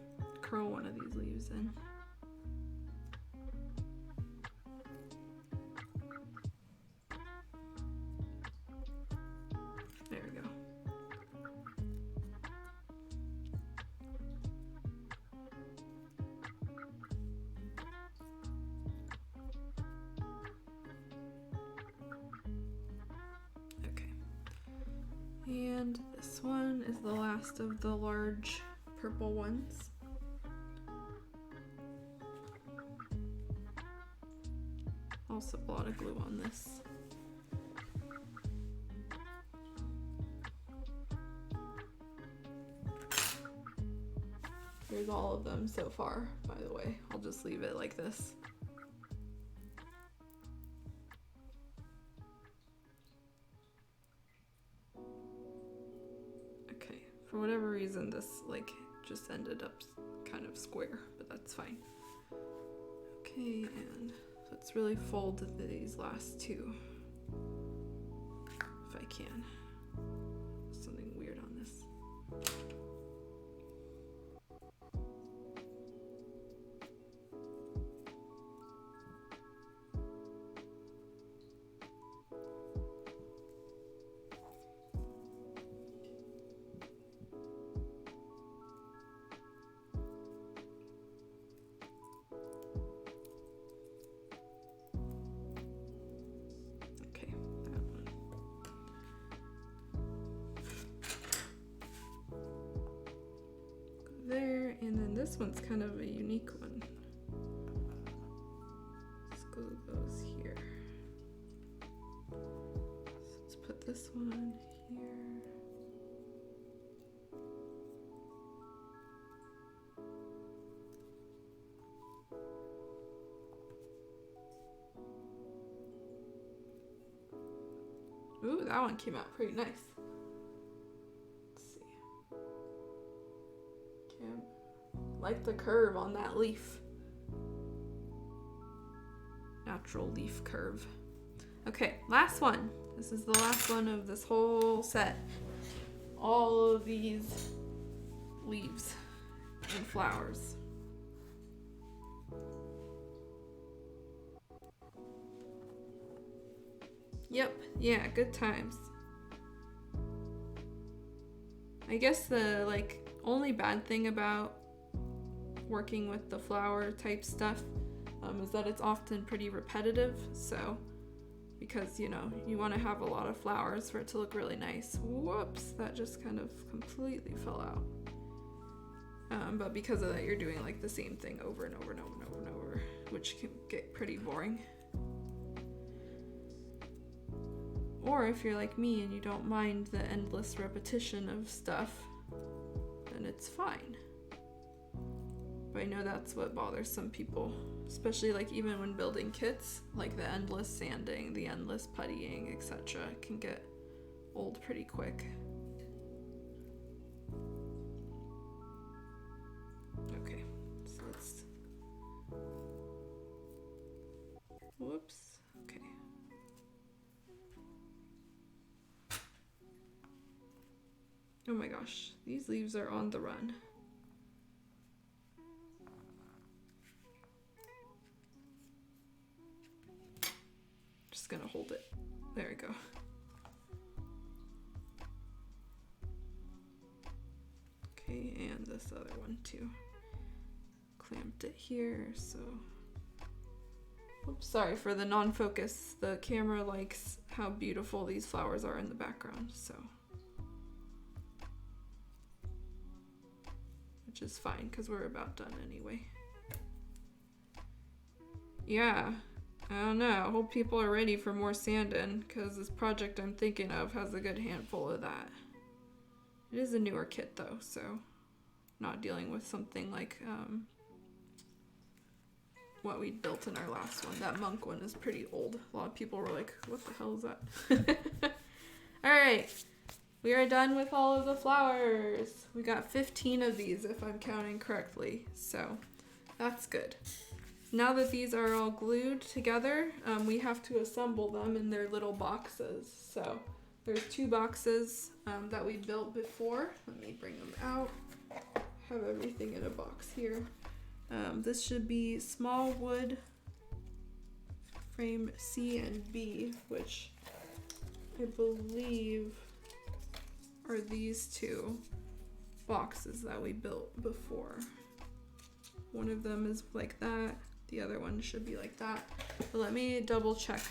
curl one of these leaves in. There we go. Okay. And this one is the last of the large purple ones. Also a lot of glue on this. Here's all of them so far, by the way. I'll just leave it like this. Okay, for whatever reason this like just ended up kind of square, but that's fine. Okay, and let's really fold these last 2 if I can. Something weird on this. this one's kind of a unique one. Let's glue those here. So let's put this one here. Ooh, that one came out pretty nice. Let's see. Okay, like the curve on that leaf. Natural leaf curve. Okay, last one. This is the last one of this whole set. All of these leaves and flowers. Yep, yeah, good times. I guess the only bad thing about working with the flower type stuff is that it's often pretty repetitive. So because you want to have a lot of flowers for it to look really nice. Whoops, that just kind of completely fell out. But because of that, you're doing like the same thing over and over and over and over and over, which can get pretty boring. Or if you're like me and you don't mind the endless repetition of stuff, then it's fine. But I know that's what bothers some people, especially like even when building kits, like the endless sanding, the endless puttying, etc. can get old pretty quick. Okay, so let's... Whoops. Okay. Oh my gosh, these leaves are on the run. Just gonna hold it. There we go. Okay, and this other one too. Clamped it here, so... Oops, sorry for the non-focus. The camera likes how beautiful these flowers are in the background, so... Which is fine, because we're about done anyway. Yeah, I don't know. I hope people are ready for more sanding, because this project I'm thinking of has a good handful of that. It is a newer kit though, so not dealing with something like what we built in our last one. That monk one is pretty old. A lot of people were like, what the hell is that? Alright, we are done with all of the flowers. We got 15 of these if I'm counting correctly, so that's good. Now that these are all glued together, we have to assemble them in their little boxes. So there's 2 boxes that we built before. Let me bring them out. Have everything in a box here. This should be small wood frame C and B, which I believe are these 2 boxes that we built before. One of them is like that. The other one should be like that. But let me double check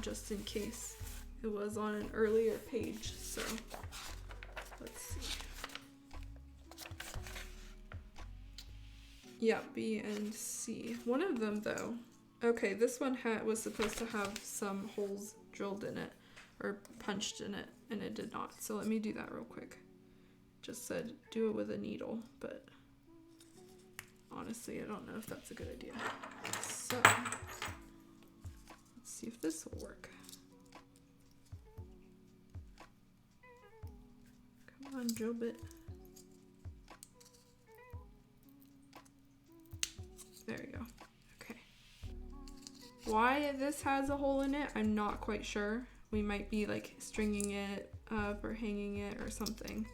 just in case it was on an earlier page. So let's see. Yeah, B and C. One of them though. Okay, this one was supposed to have some holes drilled in it or punched in it, and it did not. So let me do that real quick. Just said do it with a needle, but honestly, I don't know if that's a good idea. So, let's see if this will work. Come on, Jobit. There we go. Okay. Why this has a hole in it, I'm not quite sure. We might be like stringing it up or hanging it or something.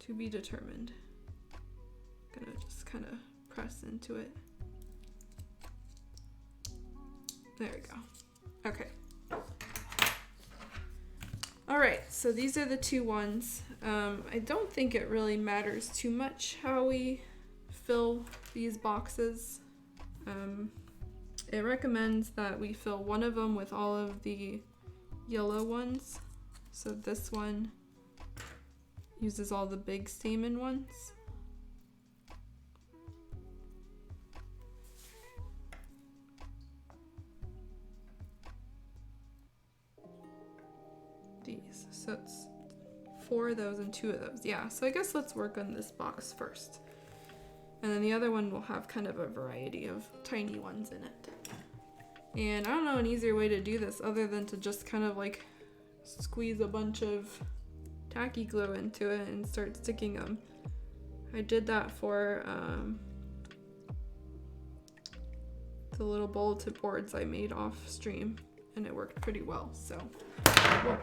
To be determined. Gonna just kind of press into it. There we go. Okay. All right, so these are the 2 ones. I don't think it really matters too much how we fill these boxes. It recommends that we fill one of them with all of the yellow ones. So this one uses all the big stamen ones. these. So it's 4 of those and 2 of those. Yeah, so I guess let's work on this box first. And then the other one will have kind of a variety of tiny ones in it. And I don't know an easier way to do this other than to just kind of like squeeze a bunch of tacky glue into it and start sticking them. I did that for the little bulletin boards I made off stream, and it worked pretty well. So, whoa.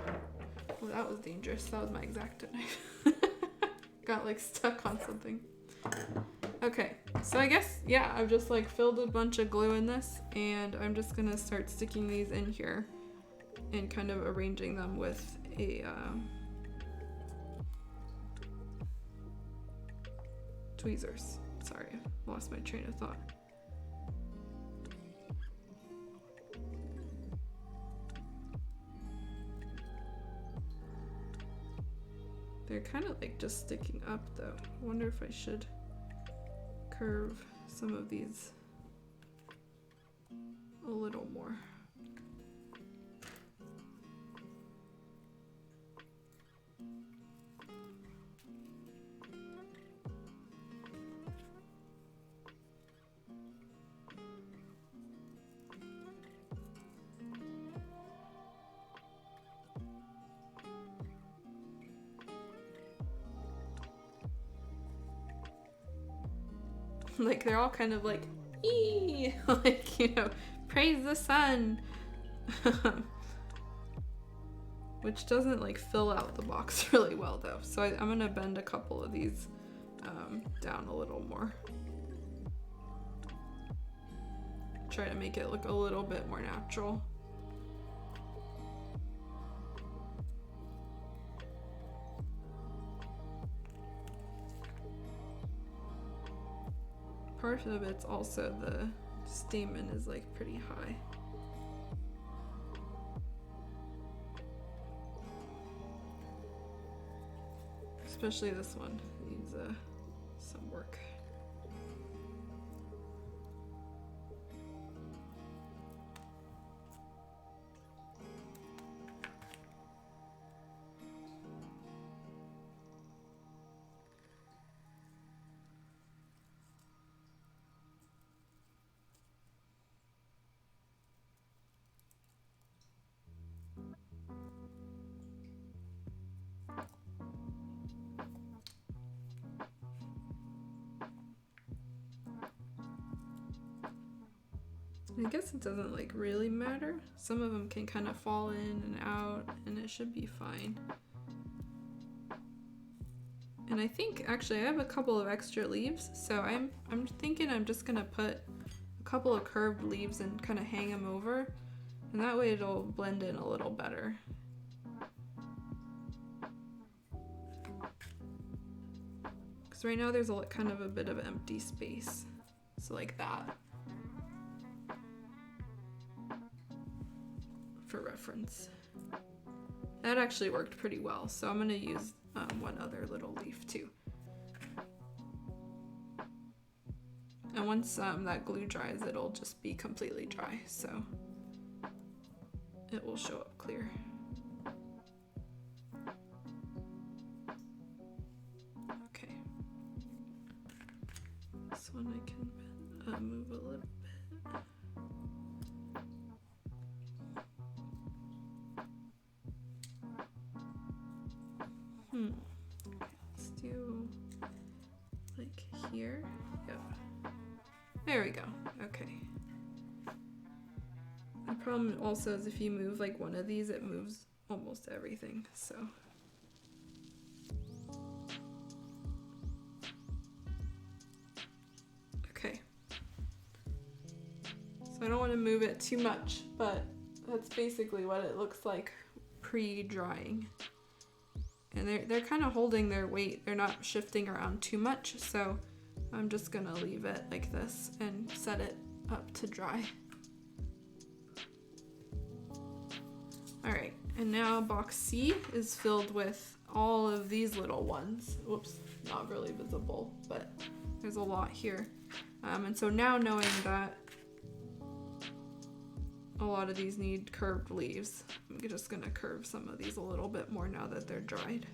Well, that was dangerous. That was my X-Acto knife. Got like stuck on something. Okay, so I guess, yeah, I've just like filled a bunch of glue in this, and I'm just gonna start sticking these in here and kind of arranging them with a tweezers. Sorry, I lost my train of thought. They're kind of like just sticking up though. I wonder if I should curve some of these a little more. Like they're all kind of like, ee, like, you know, praise the sun, which doesn't like fill out the box really well though. So I'm gonna bend a couple of these down a little more. Try to make it look a little bit more natural. Part of it's also the stamen is like pretty high. Especially this one needs some work. I guess it doesn't like really matter. Some of them can kind of fall in and out, and it should be fine. And I think actually I have a couple of extra leaves, so I'm thinking I'm just gonna put a couple of curved leaves and kind of hang them over, and that way it'll blend in a little better. Because right now there's kind of a bit of empty space, so like that. For reference. That actually worked pretty well, so I'm going to use one other little leaf too. And once that glue dries, it'll just be completely dry, so it will show up clear. Okay. This one I can move a little bit. Okay, let's do like here. Yep. There we go. Okay. The problem also is if you move like one of these, it moves almost everything, so. Okay. So I don't want to move it too much, but that's basically what it looks like pre-drying. And they're kind of holding their weight. They're not shifting around too much, so I'm just gonna leave it like this and set it up to dry. All right, and now box C is filled with all of these little ones. Whoops, not really visible, but there's a lot here. And so now knowing that a lot of these need curved leaves. I'm just gonna curve some of these a little bit more now that they're dried.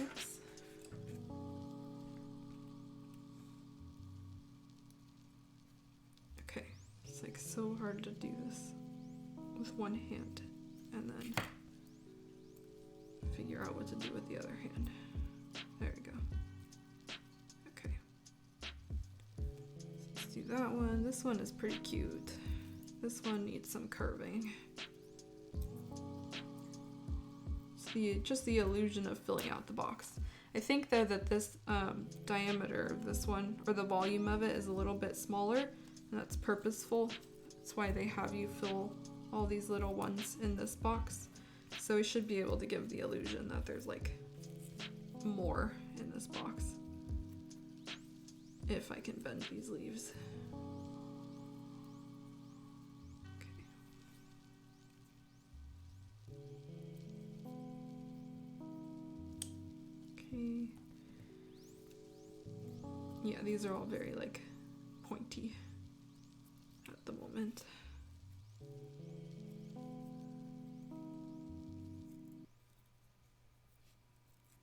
Oops. Okay, it's like so hard to do this with one hand and then figure out what to do with the other hand. There we go. Okay. So let's do that one. This one is pretty cute. This one needs some curving. Just the illusion of filling out the box. I think though that this diameter of this one, or the volume of it, is a little bit smaller, and that's purposeful. That's why they have you fill all these little ones in this box. So we should be able to give the illusion that there's like more in this box. If I can bend these leaves. Okay. Yeah, these are all very like pointy at the moment.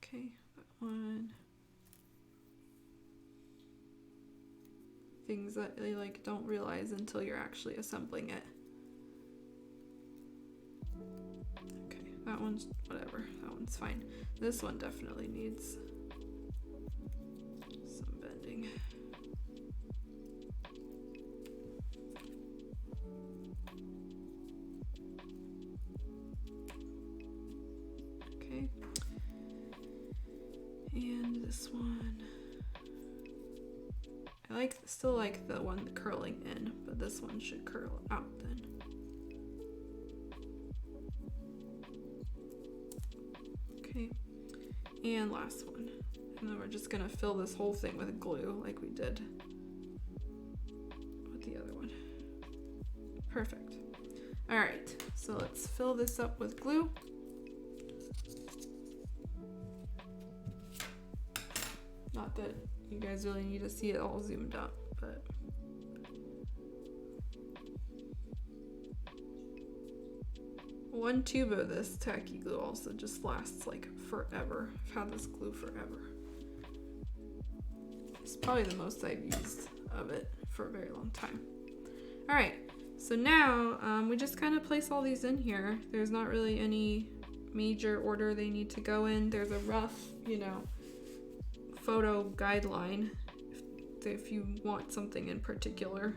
Okay, that one. Things that they like don't realize until you're actually assembling it. Okay, that one's whatever. That one's fine. This one definitely needs some bending. Okay. And this one. I still like the one curling in, but this one should curl out then. Okay, and last one. And then we're just gonna fill this whole thing with glue like we did with the other one. Perfect. All right, so let's fill this up with glue. Not that you guys really need to see it all zoomed up, but one tube of this tacky glue also just lasts like forever. I've had this glue forever. It's probably the most I've used of it for a very long time. All right, so now we just kind of place all these in here. There's not really any major order they need to go in. There's a rough, photo guideline if you want something in particular.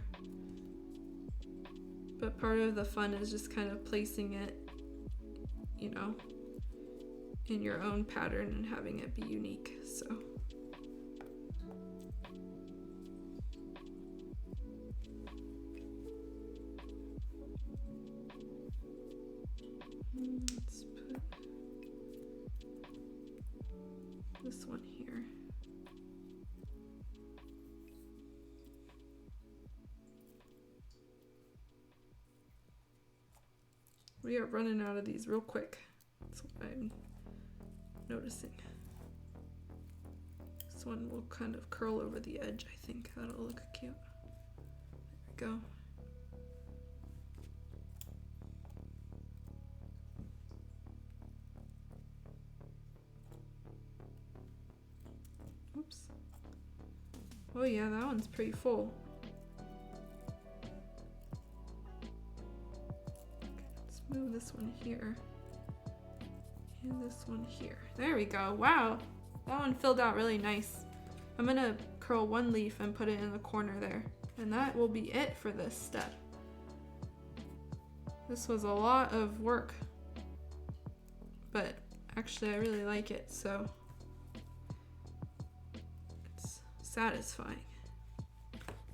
But part of the fun is just kind of placing it, in your own pattern and having it be unique. So let's put this one here. We are running out of these real quick. That's what I'm noticing. This one will kind of curl over the edge, I think. That'll look cute. There we go. Oops. Oh yeah, that one's pretty full. Move this one here and this one here. There we go. Wow, that one filled out really nice. I'm gonna curl one leaf and put it in the corner there, and that will be it for this step. This was a lot of work, but actually I really like it, so it's satisfying.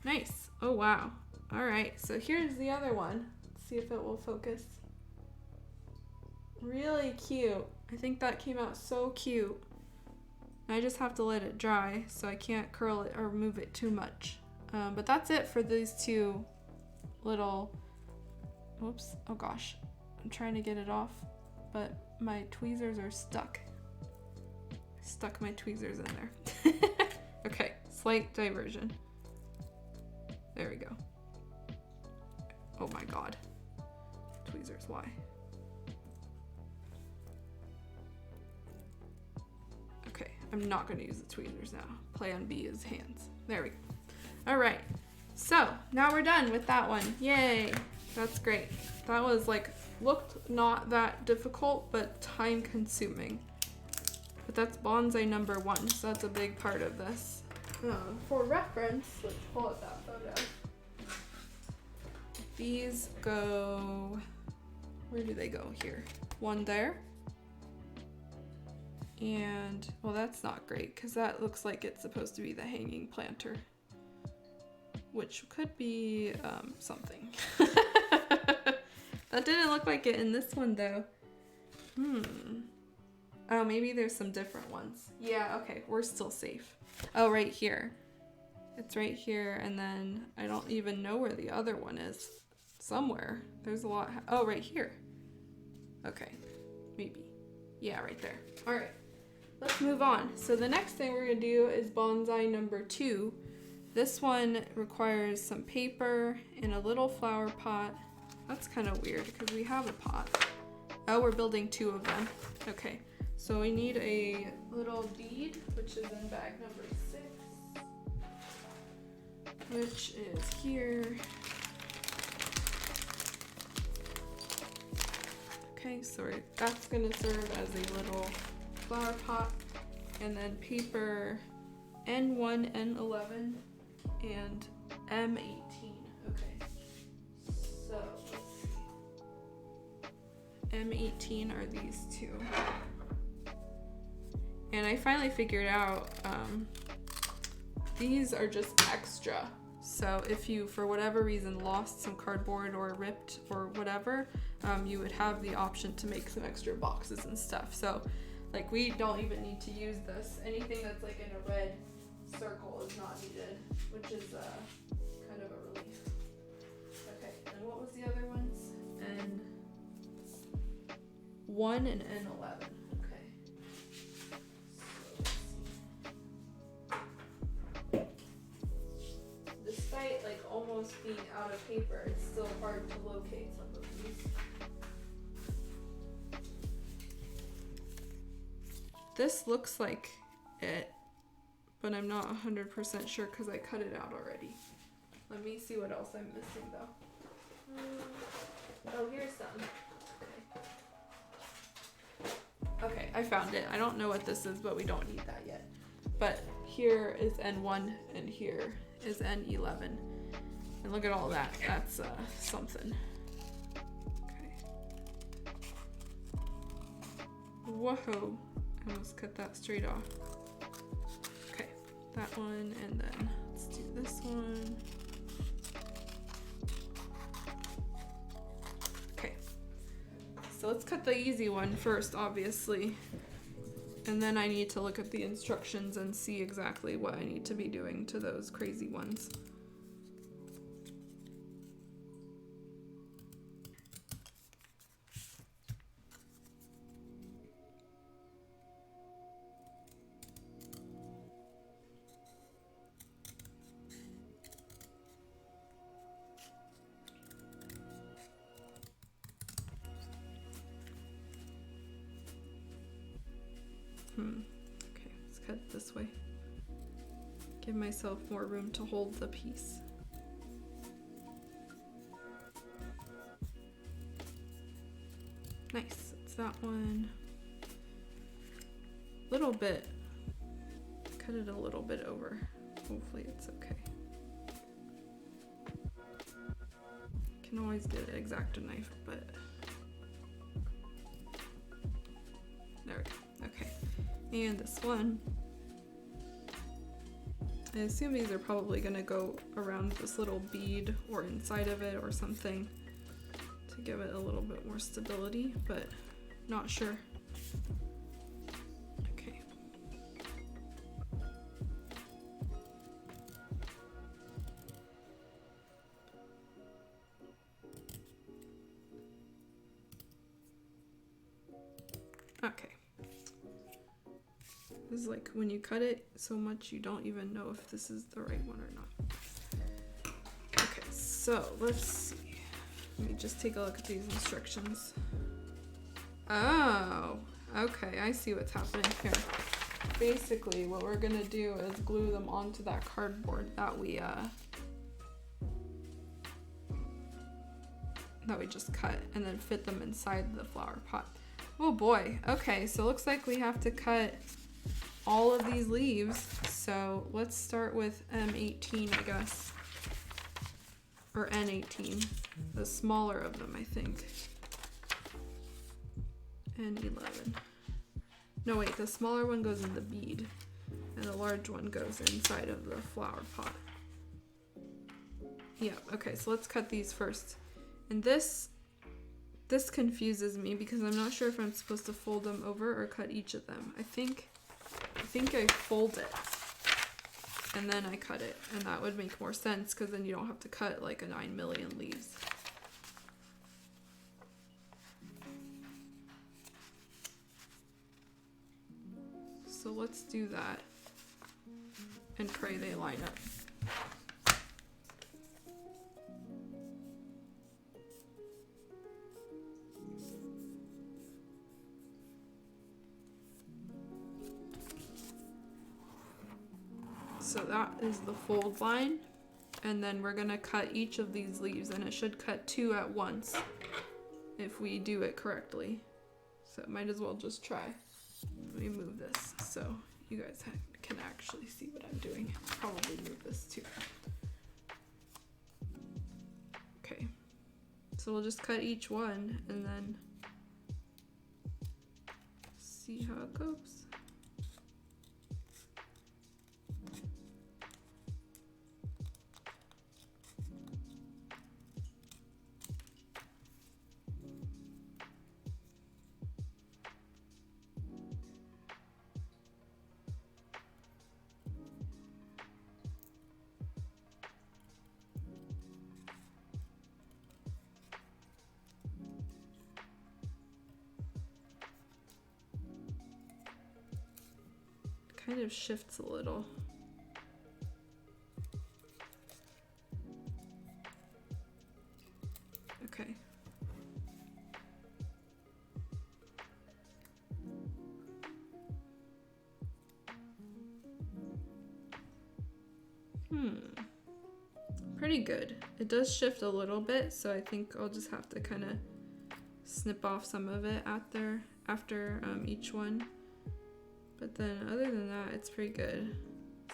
Nice. Oh wow. All right, so here's the other one. Let's see if it will focus. Really cute. I think that came out so cute. I just have to let it dry, so I can't curl it or move it too much. But that's it for these two little, whoops, oh gosh. I'm trying to get it off, but my tweezers are stuck. I stuck my tweezers in there. Okay, slight diversion. There we go. Oh my god. Tweezers, why? Okay, I'm not gonna use the tweezers now. Plan B is hands. There we go. All right, so now we're done with that one. Yay, that's great. That was like, looked not that difficult, but time consuming. But that's bonsai number 1, so that's a big part of this. For reference, let's pull up that photo. These go, where do they go here? One there. And, well, that's not great because that looks like it's supposed to be the hanging planter, which could be something. That didn't look like it in this one though. Oh, maybe there's some different ones. Yeah, okay, we're still safe. Oh, right here. It's right here, and then I don't even know where the other one is. Somewhere. There's a lot. Oh, right here. Okay, maybe. Yeah, right there. All right, let's move on. So the next thing we're gonna do is bonsai number 2. This one requires some paper and a little flower pot. That's kind of weird because we have a pot. Oh, we're building 2 of them. Okay, so we need a little bead, which is in bag number 6, which is here. Okay, so that's gonna serve as a little flower pot, and then paper N1, N11, and M18. Okay, so let's see. M18 are these 2. And I finally figured out these are just extra. So if you, for whatever reason, lost some cardboard or ripped or whatever, you would have the option to make some extra boxes and stuff. So like we don't even need to use this. Anything that's like in a red circle is not needed, which is kind of a relief. Okay, and what was the other ones? N1 and N11. Okay. So let's see. Despite like almost being out of paper, it's still hard to locate some of these. This looks like it, but I'm not 100% sure because I cut it out already. Let me see what else I'm missing though. Oh, here's some. Okay, I found it. I don't know what this is, but we don't need that yet. But here is N1 and here is N11. And look at all that. That's something. Okay. Whoa. I almost cut that straight off. Okay, that one, and then let's do this one. Okay, so let's cut the easy one first, obviously. And then I need to look at the instructions and see exactly what I need to be doing to those crazy ones. Okay, let's cut it this way. Give myself more room to hold the piece. Nice, it's that one. Little bit. Cut it a little bit over. Hopefully it's okay. Can always get an X-Acto knife, but there we go. Okay. And this one, I assume these are probably gonna go around this little bead or inside of it or something to give it a little bit more stability, but not sure. Okay. Okay. This is like when you cut it so much you don't even know if this is the right one or not. So let's see. Let me just take a look at these instructions. Oh, okay, I see what's happening here. Basically, what we're gonna do is glue them onto that cardboard that we just cut, and then fit them inside the flower pot. Oh boy, okay, so it looks like we have to cut all of these leaves. So let's start with M18, I guess. Or N18, the smaller of them, I think. N11. No, wait, the smaller one goes in the bead, and the large one goes inside of the flower pot. Yeah, okay, so let's cut these first. And this confuses me because I'm not sure if I'm supposed to fold them over or cut each of them. I think I fold it and then I cut it, and that would make more sense because then you don't have to cut like a 9 million leaves. So let's do that and pray they line up. So that is the fold line, and then we're gonna cut each of these leaves, and it should cut 2 at once if we do it correctly. So might as well just try. Let me move this so you guys can actually see what I'm doing. Probably move this too. Okay, so we'll just cut each one and then see how it goes. Kind of shifts a little. Okay. Pretty good. It does shift a little bit, so I think I'll just have to kind of snip off some of it after each one. But then other than that, it's pretty good.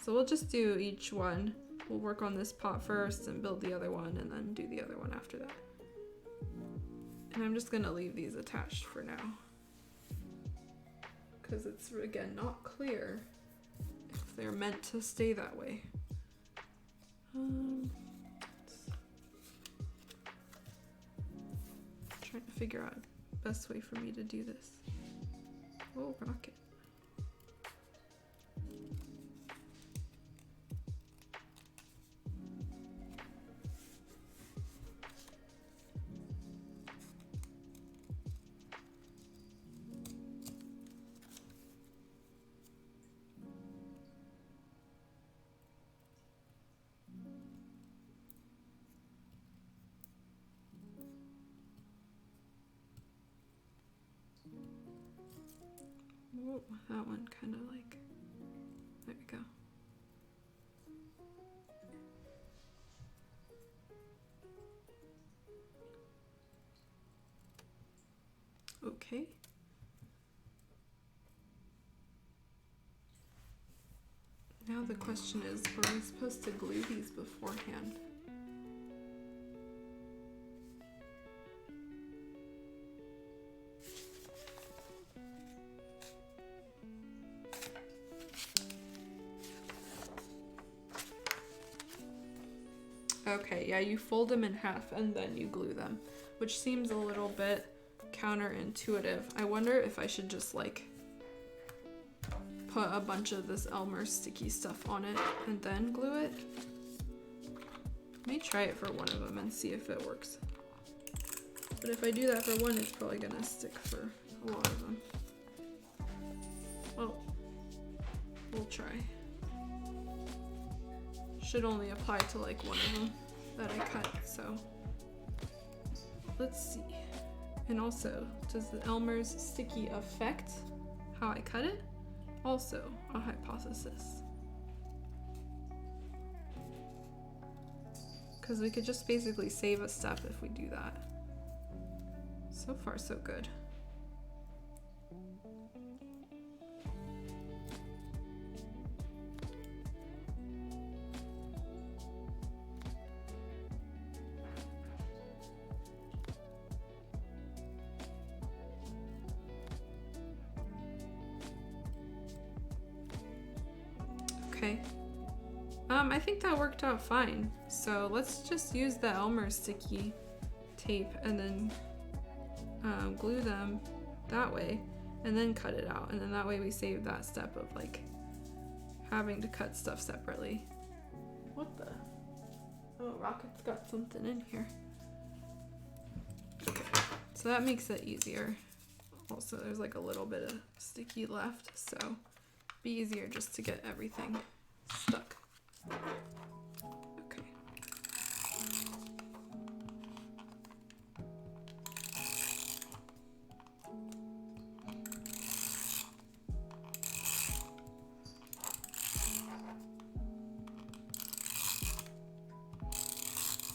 So we'll just do each one. We'll work on this pot first and build the other one and then do the other one after that. And I'm just gonna leave these attached for now, because it's, again, not clear if they're meant to stay that way. Trying to figure out the best way for me to do this. Oh, rocket. Oh, that one kind of like, there we go. Okay. Now the question is, were we supposed to glue these beforehand? Okay, yeah, you fold them in half and then you glue them, which seems a little bit counterintuitive. I wonder if I should just like put a bunch of this Elmer sticky stuff on it and then glue it. Let me try it for one of them and see if it works. But if I do that for one, it's probably gonna stick for a lot of them. Well, we'll try. Should only apply to like one of them. that I cut, so let's see. And also, does the Elmer's sticky affect how I cut it? Also a hypothesis. Because we could just basically save a step if we do that. So far, so good. Okay. I think that worked out fine. So let's just use the Elmer sticky tape and then glue them that way and then cut it out. And then that way we save that step of like having to cut stuff separately. What the? Oh, Rocket's got something in here. Okay. So that makes it easier. Also, there's like a little bit of sticky left, so it'd be easier just to get everything stuck. Okay.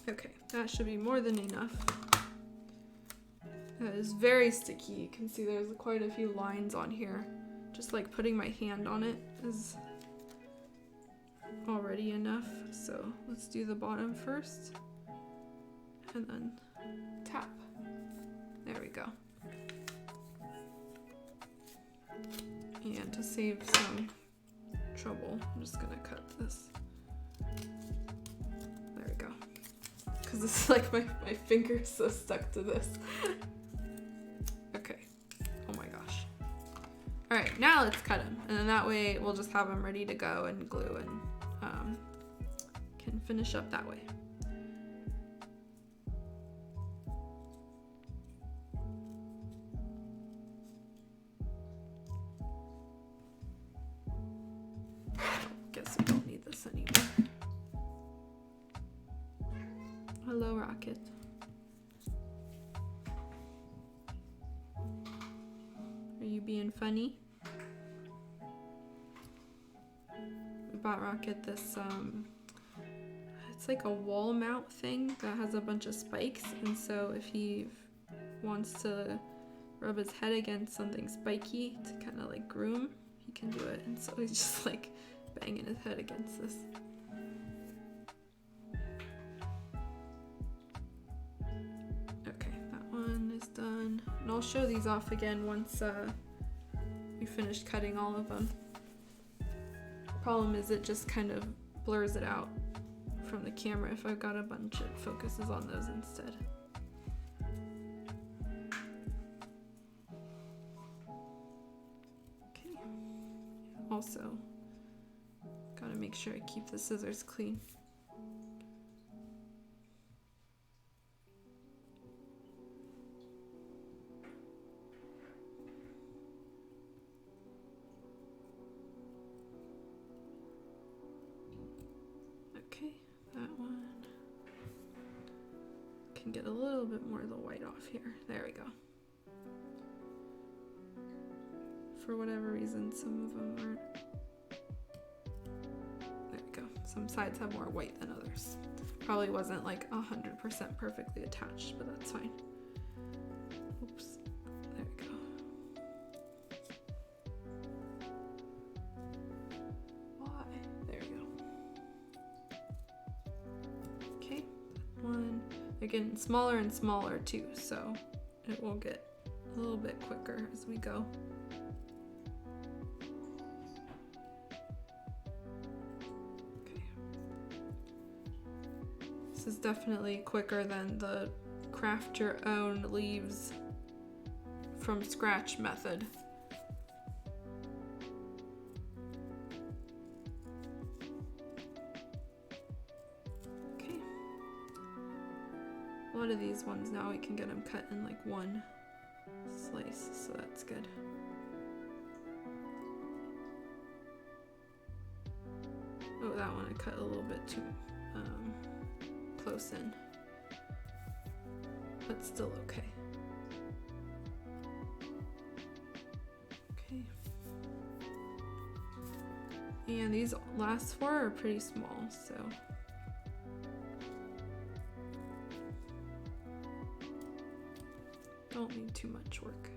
Okay, that should be more than enough. That is very sticky. You can see there's quite a few lines on here. Just like putting my hand on it is already enough. So let's do the bottom first and then tap. There we go. And to save some trouble, I'm just gonna cut this. There we go. Because this is like my finger's so stuck to this. Okay. Oh my gosh. All right, now let's cut them. And then that way we'll just have them ready to go and glue and can finish up that way. Guess we don't need this anymore. Hello, Rocket. Are you being funny? We bought Rocket this, it's like a wall mount thing that has a bunch of spikes, and so if he wants to rub his head against something spiky to kind of like groom, he can do it. And so he's just like banging his head against this. Okay, that one is done. And I'll show these off again once we finish cutting all of them. Problem is it just kind of blurs it out from the camera if I've got a bunch of focuses on those instead. Okay. Also, gotta make sure I keep the scissors clean. Okay, that one can get a little bit more of the white off here. There we go. For whatever reason, some of them aren't. There we go. Some sides have more white than others. Probably wasn't like 100% perfectly attached, but that's fine. Oops. There we go. Why? There we go. Okay, one. They're getting smaller and smaller too, so it will get a little bit quicker as we go. Okay. This is definitely quicker than the craft your own leaves from scratch method. A lot of these ones now we can get them cut in like one slice, so that's good. Oh, that one I cut a little bit too close. close in. But still okay. Okay. And these last 4 are pretty small, so. Don't need too much work.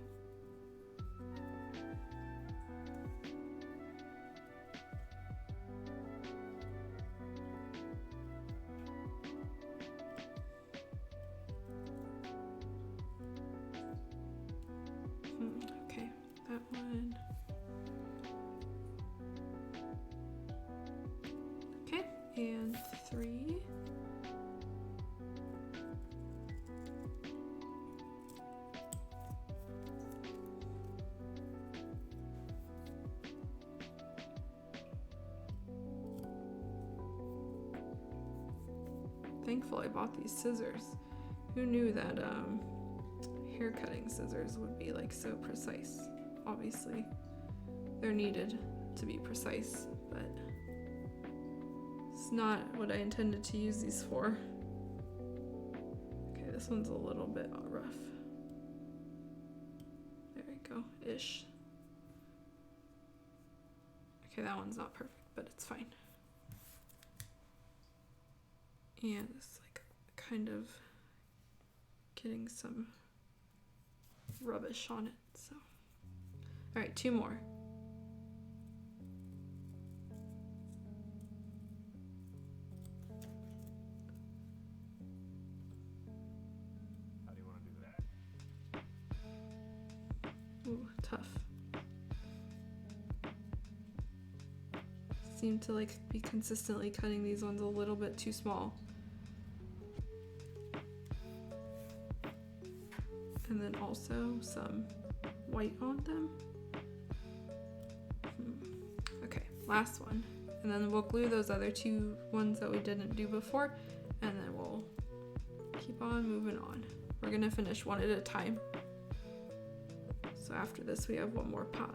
Okay, that one. Okay, and 3. Thankful I bought these scissors. Who knew that hair cutting scissors would be like so precise? Obviously, they're needed to be precise, but it's not what I intended to use these for. Okay, this one's a little bit rough. There we go, ish. Okay, that one's not perfect, but it's fine. And it's like kind of getting some rubbish on it, so. All right, 2 more. How do you want to do that? Ooh, tough. Seem to like be consistently cutting these ones a little bit too small. And then also some white on them. Okay, last one. And then we'll glue those other 2 ones that we didn't do before, and then we'll keep on moving on. We're gonna finish one at a time. So after this, we have 1 more pot.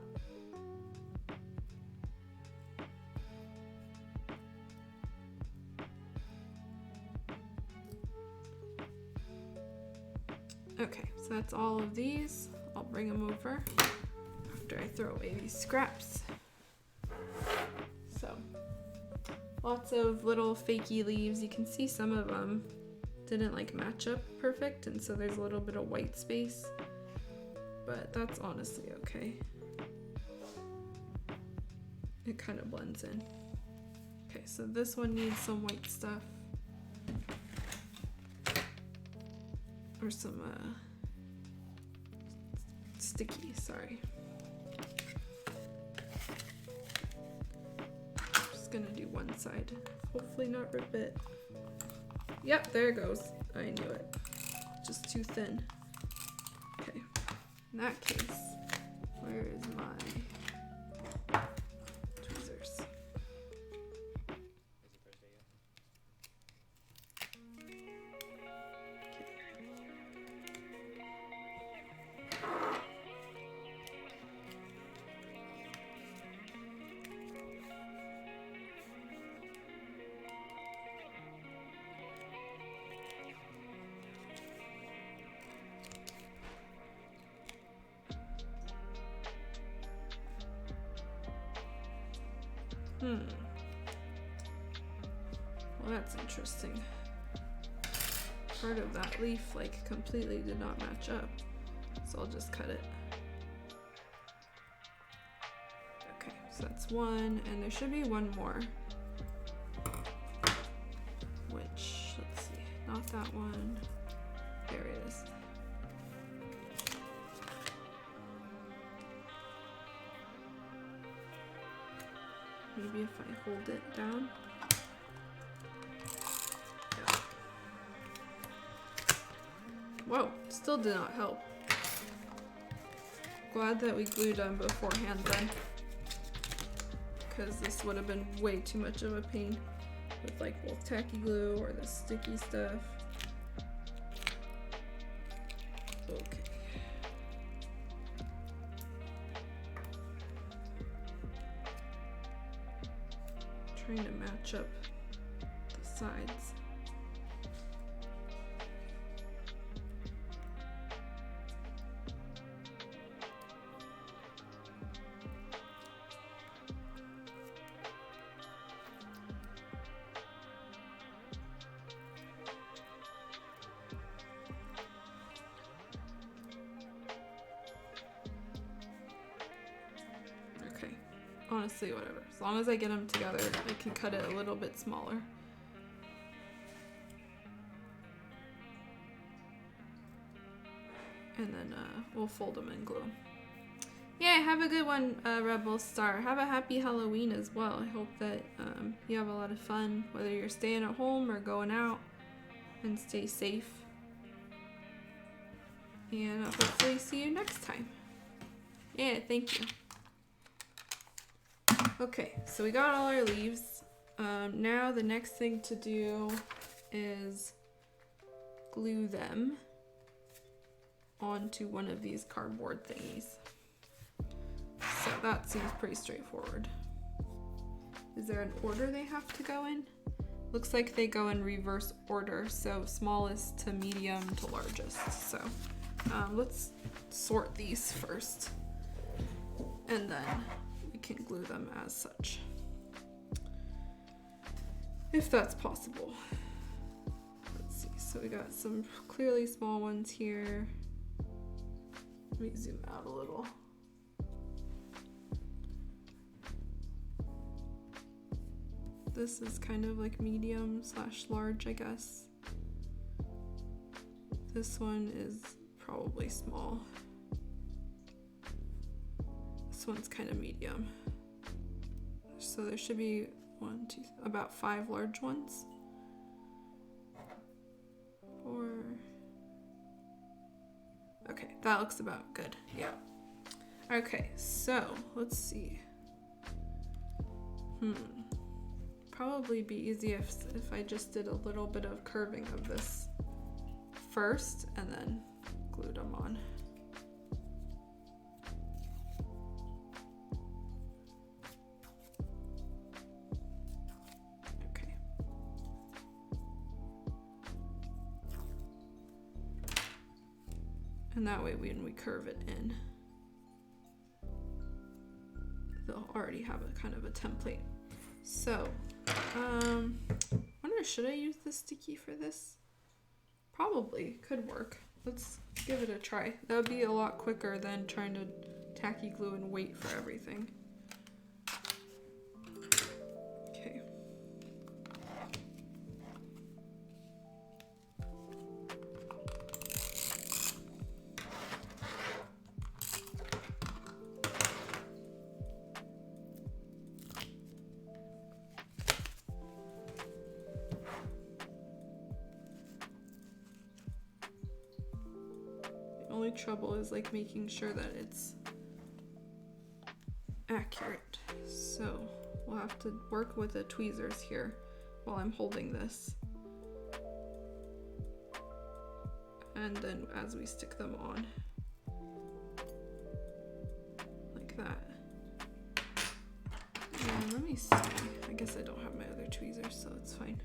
Okay, so that's all of these. I'll bring them over after I throw away these scraps. So, lots of little fakey leaves. You can see some of them didn't like match up perfect, and so there's a little bit of white space, but that's honestly okay. It kind of blends in. Okay, so this one needs some white stuff. Or some sticky, sorry. Just gonna do one side. Hopefully not rip it. Yep, there it goes. I knew it. Just too thin. Okay, in that case, where is my tweezers? Well, that's interesting. Part of that leaf like completely did not match up, so I'll just cut it. Okay, so that's 1, and there should be 1 more. Which, let's see, not that one. There it is. Maybe if I hold it down. Yeah. Whoa, still did not help. Glad that we glued them beforehand then, because this would have been way too much of a pain with like both tacky glue or the sticky stuff. Okay. Trying to match up the sides. honestly, whatever. As long as I get them together, I can cut it a little bit smaller. And then we'll fold them and glue them. Yeah, have a good one, Rebel Star. Have a happy Halloween as well. I hope that you have a lot of fun, whether you're staying at home or going out, and stay safe. And I'll hopefully see you next time. Yeah, thank you. Okay, so we got all our leaves. Now the next thing to do is glue them onto one of these cardboard thingies. So that seems pretty straightforward. Is there an order they have to go in? Looks like they go in reverse order, so smallest to medium to largest. So let's sort these first, and then we can glue them as such, if that's possible. Let's see, so we got some clearly small ones here. Let me zoom out a little. This is kind of like medium / large, I guess. This one is probably small. This one's kind of medium. So there should be about 5 large ones. Okay, that looks about good. Yeah. Okay, so let's see. Probably be easy if I just did a little bit of curving of this first and then glued them on. Okay. And that way when we curve it in, they'll already have a kind of a template. So, wonder, should I use the sticky for this? Probably, could work. Let's give it a try. That would be a lot quicker than trying to tacky glue and wait for everything. Okay. Only trouble is like making sure that it's accurate. So we'll have to work with the tweezers here while I'm holding this. And then as we stick them on, like that. And let me see, I guess I don't have my other tweezers, so it's fine.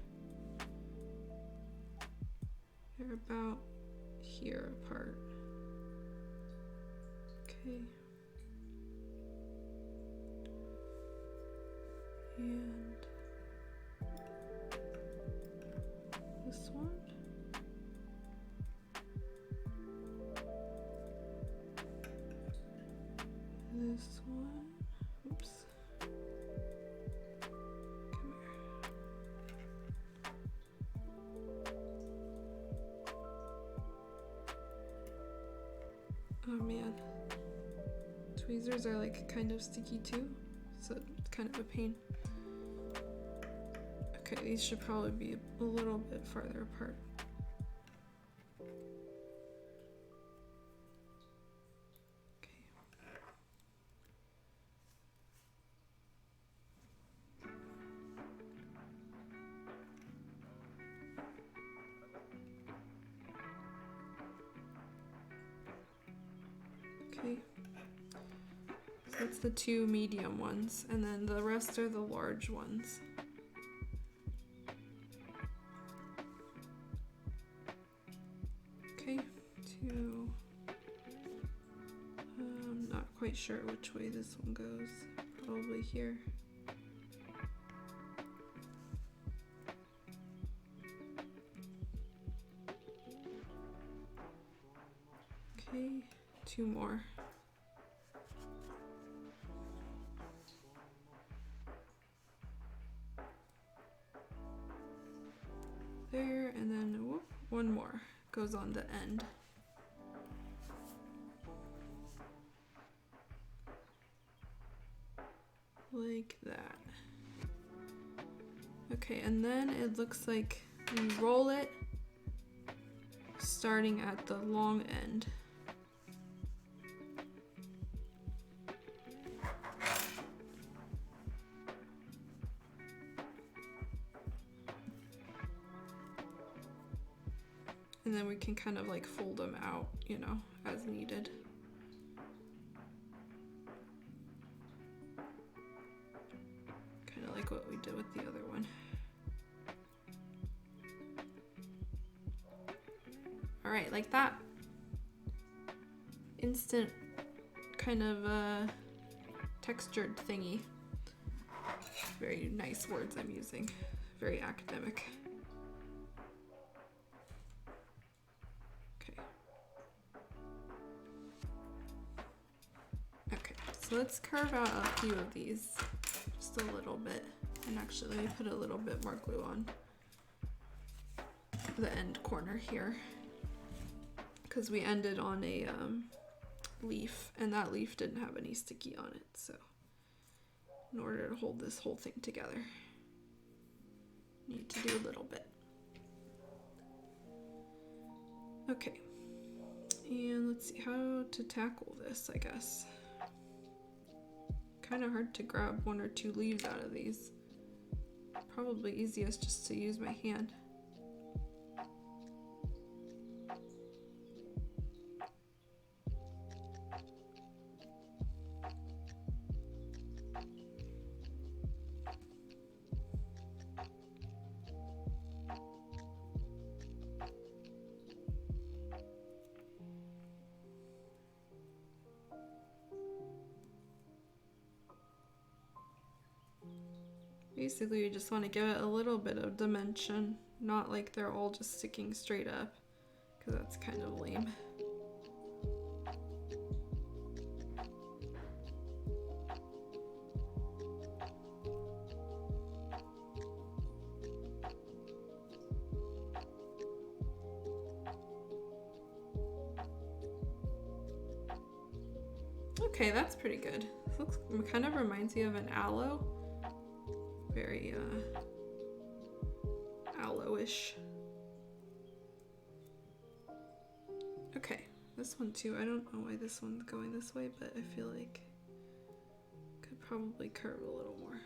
They're about here apart. Okay. And this one. This one. Oops. Come here. Oh man. Tweezers are like kind of sticky too, so it's kind of a pain. Okay, these should probably be a little bit farther apart. Okay. So that's the 2 medium ones, and then the rest are the large ones. Okay, 2. I'm not quite sure which way this one goes. Probably here. Okay, 2 more. one more goes on the end. Like that. Okay, and then it looks like we roll it starting at the long end. And then we can kind of like fold them out, you know, as needed. Kind of like what we did with the other one. All right, like that. Instant kind of textured thingy. Very nice words I'm using. Very academic. So let's carve out a few of these, just a little bit. And actually, let me put a little bit more glue on the end corner here, because we ended on a leaf, and that leaf didn't have any sticky on it. So in order to hold this whole thing together, need to do a little bit. Okay, and let's see how to tackle this, I guess. Kind of hard to grab one or two leaves out of these. Probably easiest just to use my hand. Basically, you just want to give it a little bit of dimension, not like they're all just sticking straight up, because that's kind of lame. Okay, that's pretty good. This looks kind of reminds me of an aloe. Very aloe-ish. Okay, this one too. I don't know why this one's going this way, but I feel like could probably curve a little more.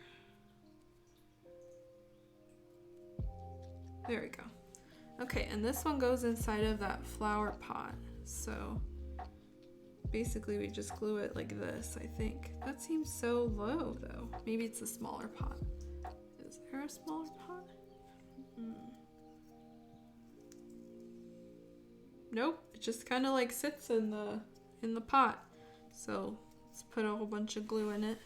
There we go. Okay, and this one goes inside of that flower pot. So basically we just glue it like this, I think. That seems so low though. Maybe it's a smaller pot. Is there a smaller pot? Nope, it just kind of like sits in the pot. So let's put a whole bunch of glue in it.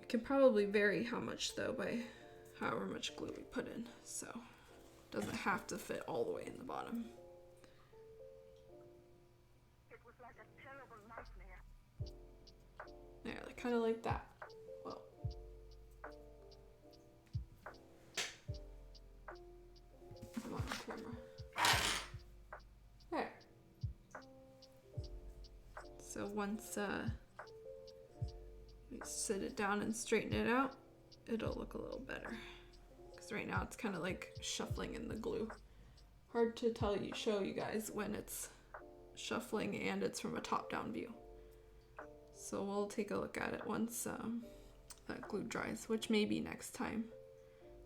It can probably vary how much though by however much glue we put in. So it doesn't have to fit all the way in the bottom. Yeah, kind of like that. Well, come on, camera. There. So once we sit it down and straighten it out, it'll look a little better. Because right now it's kind of like shuffling in the glue. Hard to show you guys when it's shuffling and it's from a top-down view. So we'll take a look at it once that glue dries, which may be next time,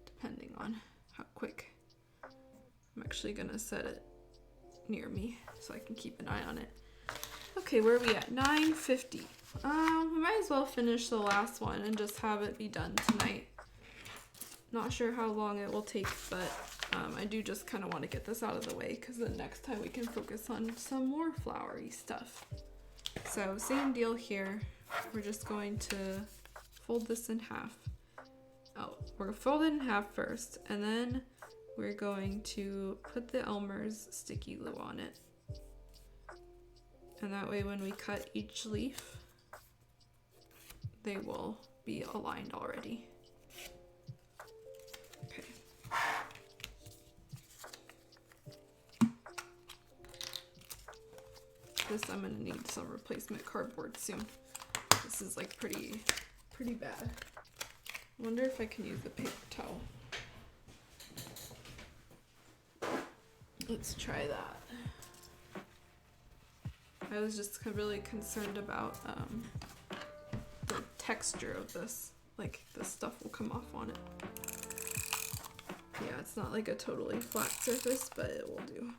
depending on how quick. I'm actually gonna set it near me so I can keep an eye on it. Okay, where are we at? 9:50. We might as well finish the last one and just have it be done tonight. Not sure how long it will take, but I do just kind of want to get this out of the way because then next time we can focus on some more flowery stuff. So same deal here. We're just going to fold this in half. Oh, we're gonna fold it in half first, and then we're going to put the Elmer's sticky glue on it. And that way when we cut each leaf, they will be aligned already. Okay. This I'm gonna need some replacement cardboard soon. This is like pretty bad. I wonder if I can use a paper towel. Let's try that. I was just really concerned about the texture of this. Like the stuff will come off on it. Yeah, it's not like a totally flat surface, but it will do.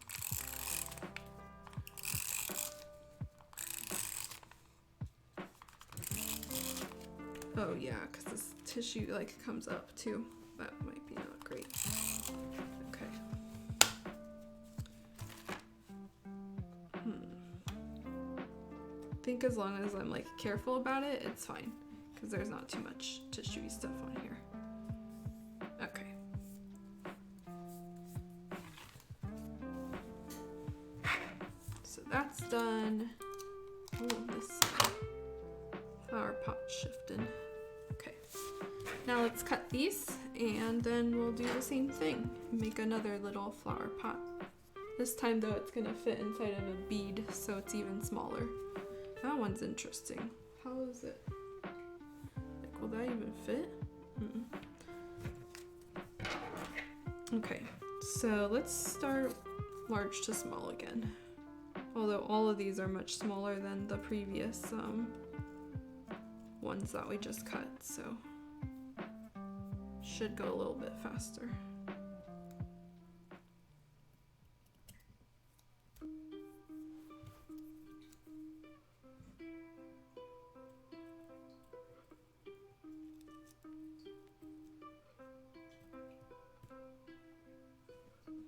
Oh yeah, because this tissue like comes up too. That might be not great. Okay. I think as long as I'm like careful about it, it's fine. Because there's not too much tissue stuff on here. Okay. So that's done. Oh, this flower pot shifting. Okay. Now let's cut these and then we'll do the same thing. Make another little flower pot. This time though it's gonna fit inside of a bead so it's even smaller. That one's interesting. How is it? Like, will that even fit? Okay, so let's start large to small again. Although all of these are much smaller than the previous ones that we just cut, so should go a little bit faster.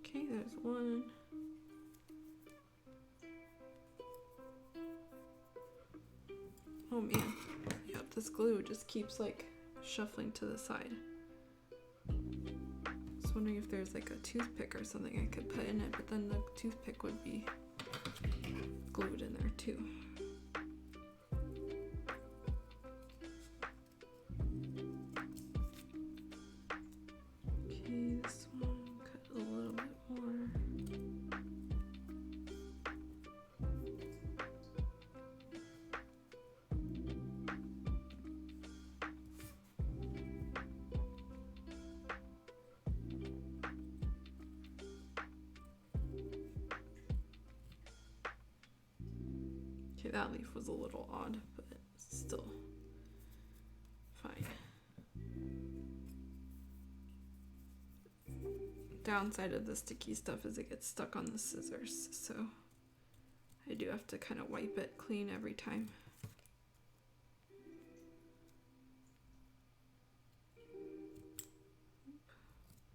Okay, there's one. Oh man, yep, this glue just keeps like shuffling to the side. I was wondering if there's like a toothpick or something I could put in it, but then the toothpick would be glued in there too. Okay, this one cut a little bit more. Okay, that leaf was a little odd, but still fine. Downside of the sticky stuff is it gets stuck on the scissors, so I do have to kind of wipe it clean every time.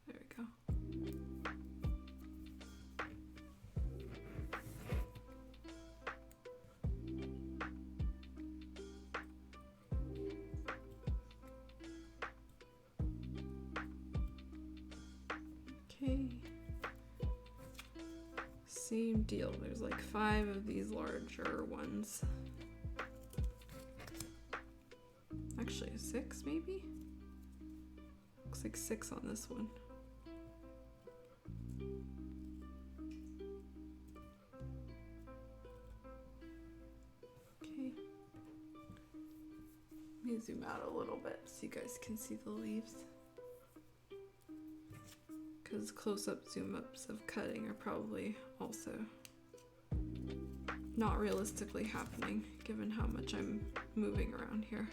There we go. Okay. Same deal. There's like 5 of these larger ones. Actually, 6 maybe? Looks like 6 on this one. Okay. Let me zoom out a little bit so you guys can see the leaves. Because close-up zoom-ups of cutting are probably also not realistically happening given how much I'm moving around here.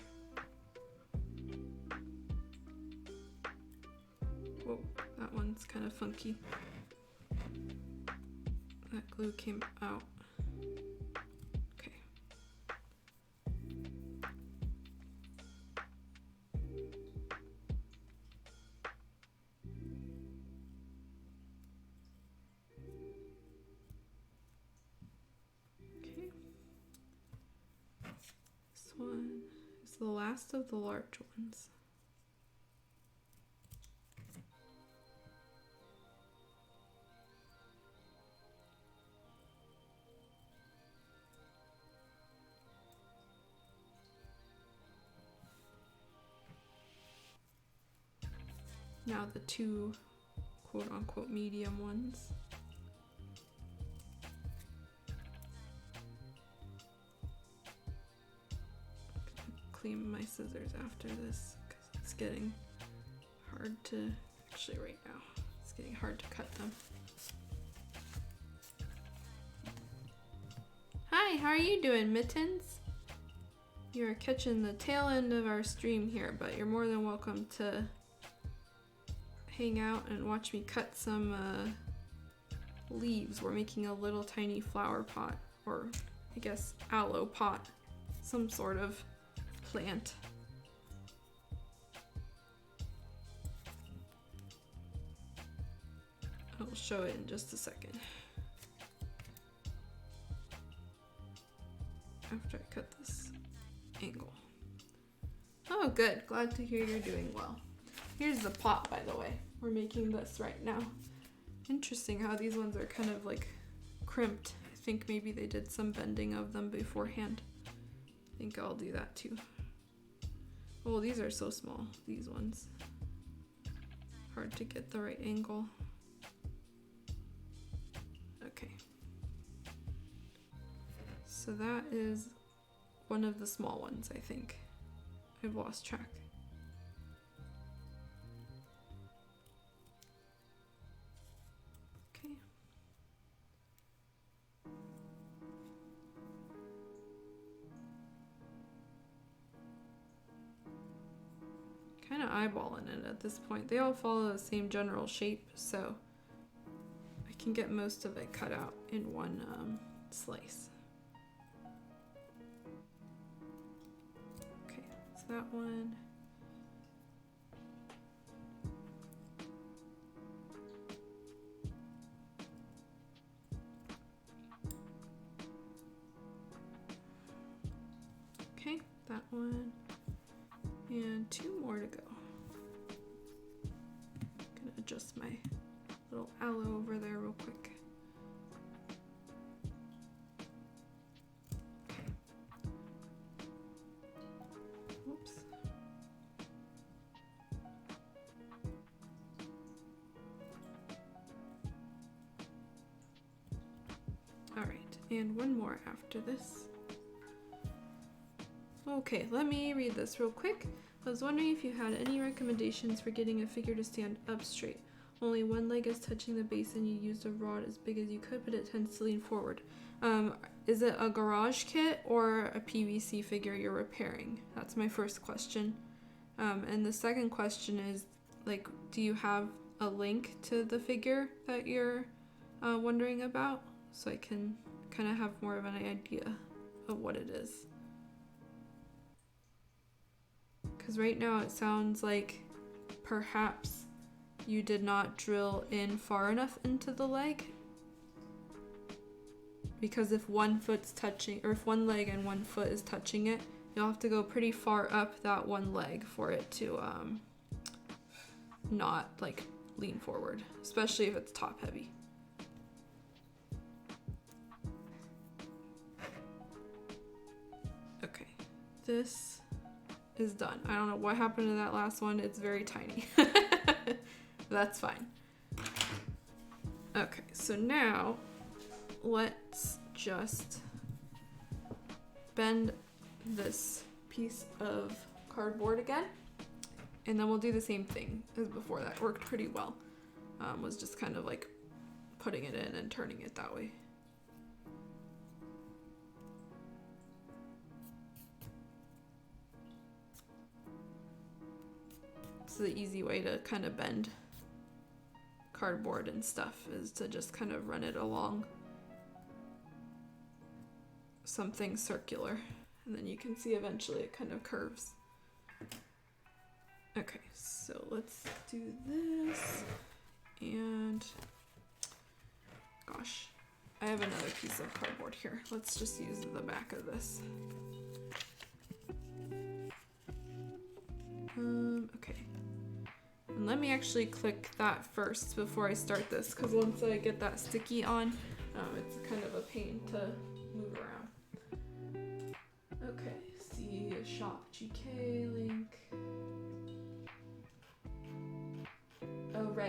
Whoa, that one's kind of funky. That glue came out. Okay. This one is the last of the large ones. Now the two quote-unquote medium ones. Clean my scissors after this because it's getting hard to, actually right now, it's getting hard to cut them. Hi, how are you doing, Mittens? You're catching the tail end of our stream here, but you're more than welcome to hang out and watch me cut some leaves. We're making a little tiny flower pot, or I guess aloe pot, some sort of plant. I'll show it in just a second. After I cut this angle. Oh, good. Glad to hear you're doing well. Here's the pot, by the way. We're making this right now. Interesting how these ones are kind of like crimped. I think maybe they did some bending of them beforehand. I think I'll do that too. Oh, these are so small, these ones. Hard to get the right angle. Okay. So that is one of the small ones, I think. I've lost track. Okay. Kind of eyeballing it at this point. They all follow the same general shape, so I can get most of it cut out in one slice. Okay, so that one. Okay, that one. And two more to go. Gonna adjust my little aloe over there real quick. Okay. Whoops. All right, and one more after this. Okay, let me read this real quick. I was wondering if you had any recommendations for getting a figure to stand up straight. Only one leg is touching the base and you used a rod as big as you could, but it tends to lean forward. Is it a garage kit or a PVC figure you're repairing? That's my first question. And the second question is, like, do you have a link to the figure that you're wondering about? So I can kind of have more of an idea of what it is. Because right now it sounds like perhaps you did not drill in far enough into the leg. Because if one foot's touching, or if one leg and one foot is touching it, you'll have to go pretty far up that one leg for it to not like lean forward, especially if it's top heavy. Okay, this is done. I don't know what happened to that last one. It's very tiny. That's fine. Okay, so now let's just bend this piece of cardboard again, and then we'll do the same thing as before. That worked pretty well. Was just kind of like putting it in and turning it that way. So the easy way to kind of bend cardboard and stuff is to just kind of run it along something circular, and then you can see eventually it kind of curves. Okay, so let's do this, and gosh, I have another piece of cardboard here. Let's just use the back of this. Okay. And let me actually click that first before I start this, because once I get that sticky on, it's kind of a pain to move around. Okay, see shop GK link.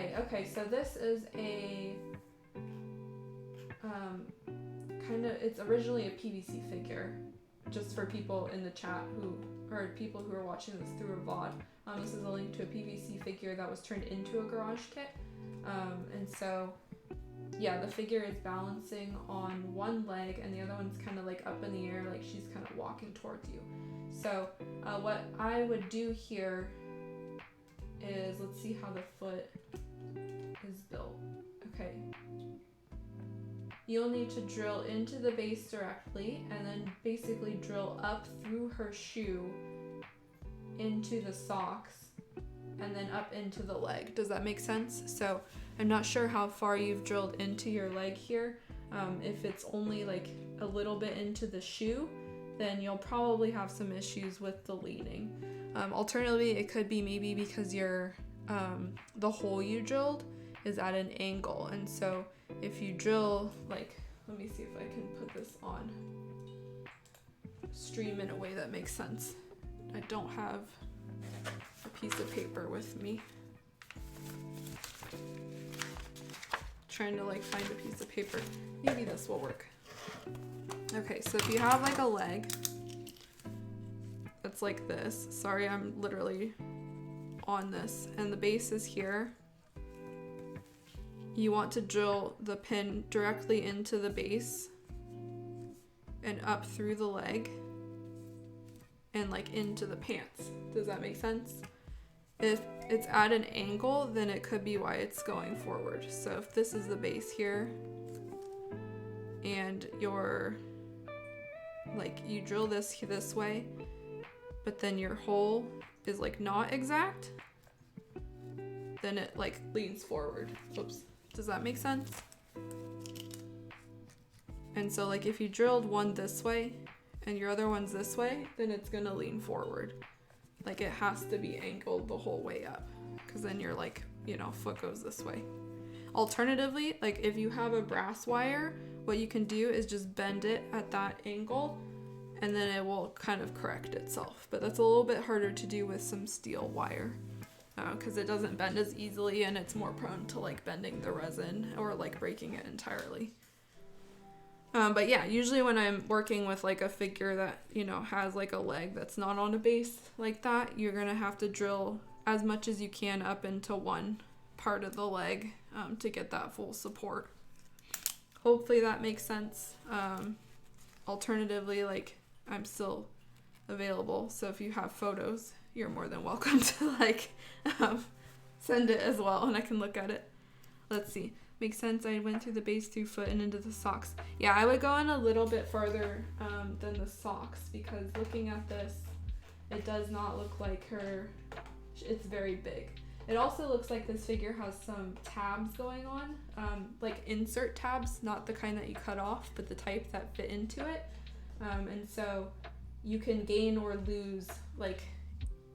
clay. Okay, so this is a it's originally a PVC figure, just for people in the chat or people who are watching this through a VOD. This is a link to a PVC figure that was turned into a garage kit. And so, yeah, the figure is balancing on one leg and the other one's kind of like up in the air, like she's kind of walking towards you. So what I would do here is, let's see how the foot is built. Okay. You'll need to drill into the base directly and then basically drill up through her shoe into the socks and then up into the leg. Does that make sense? So I'm not sure how far you've drilled into your leg here. If it's only like a little bit into the shoe, then you'll probably have some issues with the leaning. Alternatively, it could be maybe because the hole you drilled is at an angle, and so if you drill, like, let me see if I can put this on stream in a way that makes sense. I don't have a piece of paper with me. Trying to like find a piece of paper. Maybe this will work. Okay, so if you have like a leg that's like this, sorry, I'm literally on this, and the base is here, you want to drill the pin directly into the base and up through the leg and like into the pants. Does that make sense? If it's at an angle, then it could be why it's going forward. So if this is the base here and you're like, you drill this way, but then your hole is like not exact, then it like leans forward. Oops. Does that make sense? And so like if you drilled one this way and your other one's this way, then it's gonna lean forward. Like it has to be angled the whole way up, because then you're like, you know, foot goes this way. Alternatively, like if you have a brass wire, what you can do is just bend it at that angle and then it will kind of correct itself. But that's a little bit harder to do with some steel wire, because it doesn't bend as easily and it's more prone to like bending the resin or like breaking it entirely. But yeah, usually when I'm working with like a figure that, you know, has like a leg that's not on a base like that, you're gonna have to drill as much as you can up into one part of the leg to get that full support. Hopefully that makes sense. Alternatively, like, I'm still available, so if you have photos, you're more than welcome to like send it as well and I can look at it. Let's see. Makes sense. I went through the base, through foot, and into the socks. Yeah, I would go in a little bit farther than the socks, because looking at this, it does not look like her. It's very big. It also looks like this figure has some tabs going on, like insert tabs, not the kind that you cut off, but the type that fit into it. And so you can gain or lose like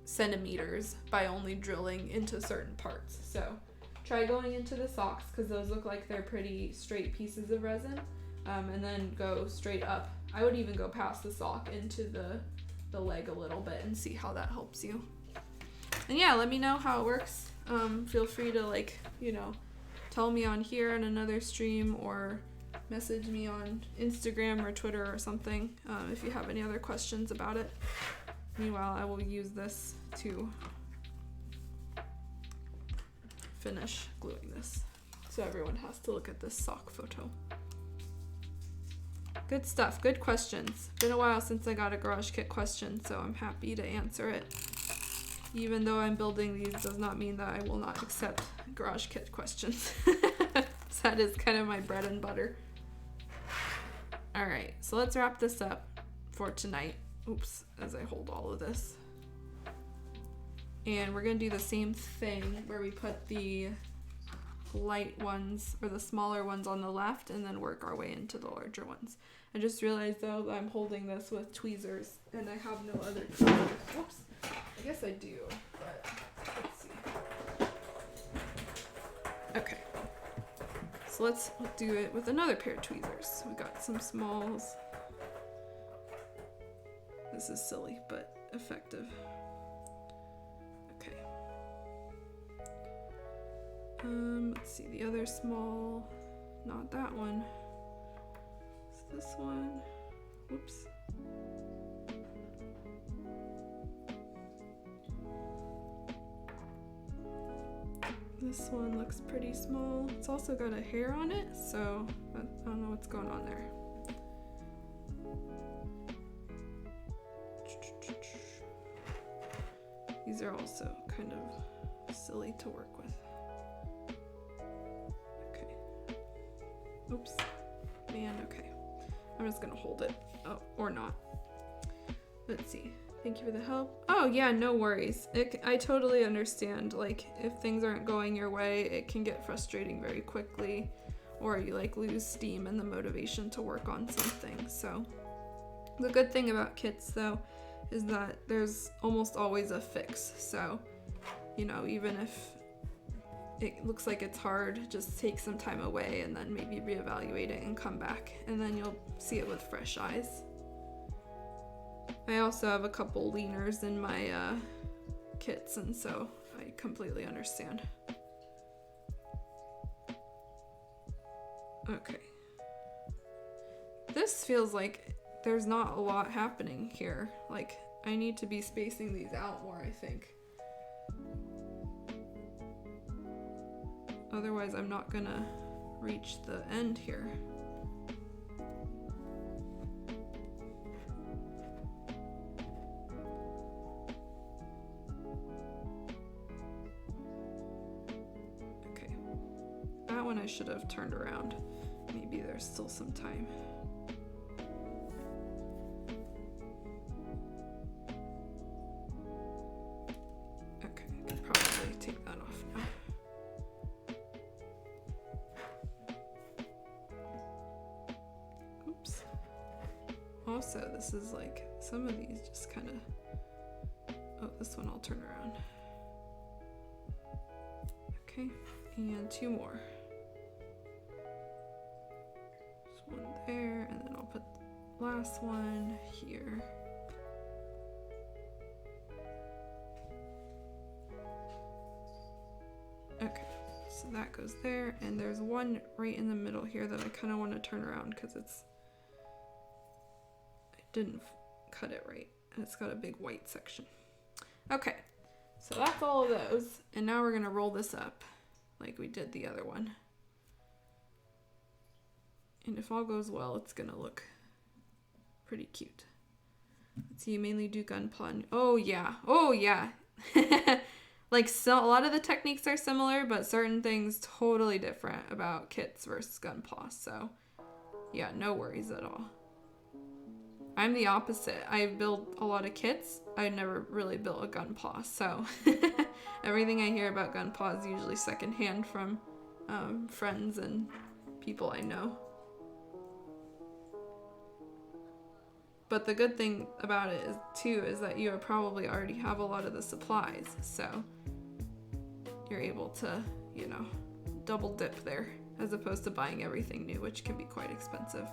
centimeters by only drilling into certain parts. So try going into the socks, because those look like they're pretty straight pieces of resin, and then go straight up. I would even go past the sock into the leg a little bit and see how that helps you. And yeah, let me know how it works. Feel free to like, you know, tell me on here on another stream or message me on Instagram or Twitter or something if you have any other questions about it. Meanwhile, I will use this to finish gluing this, so everyone has to look at this sock photo. Good stuff. Good questions. Been a while since I got a garage kit question, so I'm happy to answer it. Even though I'm building these does not mean that I will not accept garage kit questions. That is kind of my bread and butter. All right, so let's wrap this up for tonight. Oops, as I hold all of this. And we're gonna do the same thing where we put the light ones or the smaller ones on the left and then work our way into the larger ones. I just realized though that I'm holding this with tweezers and I have no other tweezers. Whoops, I guess I do, but let's see. Okay, so let's do it with another pair of tweezers. We got some smalls. This is silly, but effective. Okay. Let's see, the other small, not that one. It's this one. Whoops. This one looks pretty small. It's also got a hair on it, so I don't know what's going on there. These are also kind of silly to work with. Okay. Oops. Man, okay. I'm just gonna hold it. Oh, or not. Let's see. Thank you for the help. Oh yeah, no worries. I totally understand. Like, if things aren't going your way, it can get frustrating very quickly, or you like lose steam and the motivation to work on something. So the good thing about kits though is that there's almost always a fix. So, you know, even if it looks like it's hard, just take some time away and then maybe reevaluate it and come back, and then you'll see it with fresh eyes. I also have a couple leaners in my kits, and so I completely understand. Okay. This feels like there's not a lot happening here. Like, I need to be spacing these out more, I think. Otherwise, I'm not gonna reach the end here. Okay. That one I should have turned around. Maybe there's still some time. Okay, I can probably take that off now. Oops. Also, this is like, some of these just kind of, oh, this one I'll turn around. Okay, and two more. Just one there, and then I'll put the last one here. Okay, so that goes there, and there's one right in the middle here that I kind of want to turn around because I didn't cut it right, and it's got a big white section. Okay, so that's all of those, and now we're gonna roll this up like we did the other one. And if all goes well, it's gonna look pretty cute. Let's see, you mainly do gunpla. Oh yeah, oh yeah. Like, so a lot of the techniques are similar, but certain things totally different about kits versus gunpla. So yeah, no worries at all. I'm the opposite. I build a lot of kits. I never really built a gunpla, so everything I hear about gunpla is usually secondhand from friends and people I know. But the good thing about it is that you probably already have a lot of the supplies, so you're able to, you know, double dip there as opposed to buying everything new, which can be quite expensive.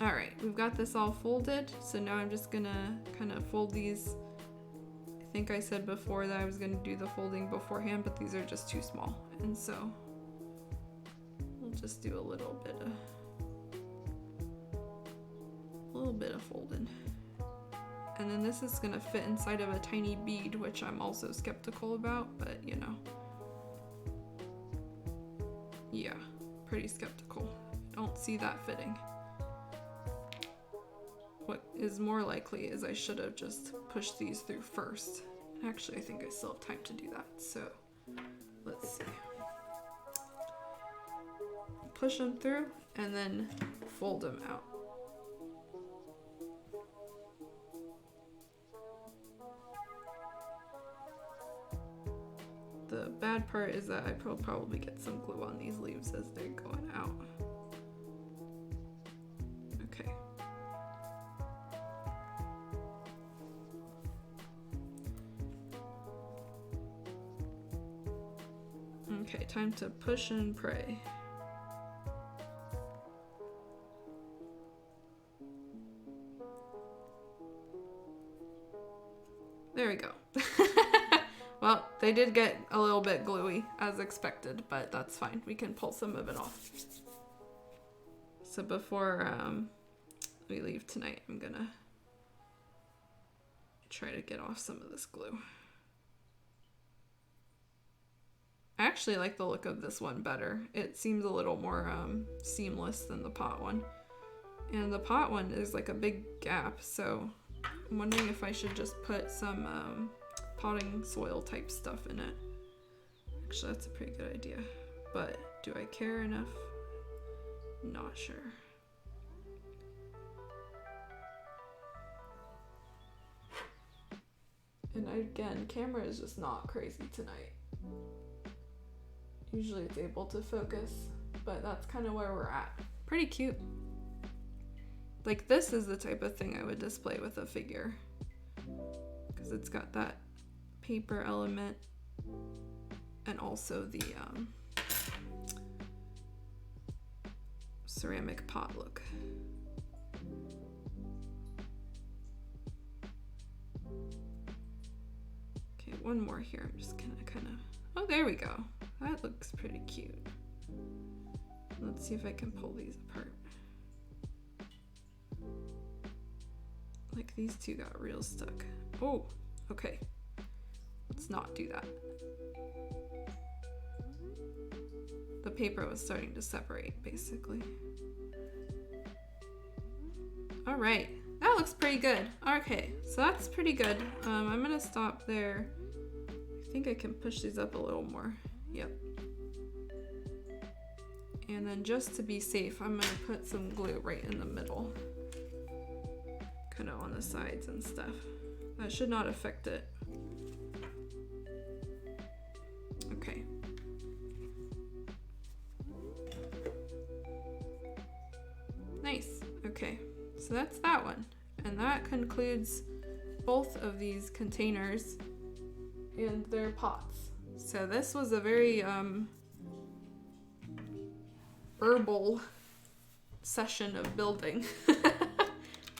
All right, we've got this all folded, so now I'm just gonna kind of fold these. I think I said before that I was gonna do the folding beforehand, but these are just too small, and so we'll just do a little bit of folding. And then this is gonna fit inside of a tiny bead, which I'm also skeptical about, but you know. Yeah, pretty skeptical. Don't see that fitting. What is more likely is I should have just pushed these through first. Actually, I think I still have time to do that, so let's see. Push them through and then fold them out. The bad part is that I probably get some glue on these leaves as they're going out. Okay. Okay, time to push and pray. There we go. Well, They did get a little bit gluey as expected, but that's fine. We can pull some of it off. So before we leave tonight, I'm gonna try to get off some of this glue. I actually like the look of this one better. It seems a little more seamless than the pot one. And the pot one is like a big gap, so I'm wondering if I should just put some potting soil type stuff in it. Actually, that's a pretty good idea. But do I care enough? Not sure. And again, camera is just not crazy tonight. Usually it's able to focus, but that's kind of where we're at. Pretty cute. Like this is the type of thing I would display with a figure, because it's got that paper element and also the ceramic pot look. Okay, one more here. I'm just gonna kind of, oh, there we go. That looks pretty cute. Let's see if I can pull these apart. Like these two got real stuck. Oh, okay. Let's not do that. The paper was starting to separate, basically. All right, that looks pretty good. Okay, so that's pretty good. I'm gonna stop there. I think I can push these up a little more. Yep. And then just to be safe, I'm gonna put some glue right in the middle. Kind of on the sides and stuff. That should not affect it. Okay. Nice. Okay, so that's that one. And that concludes both of these containers and their pots. So this was a very herbal session of building.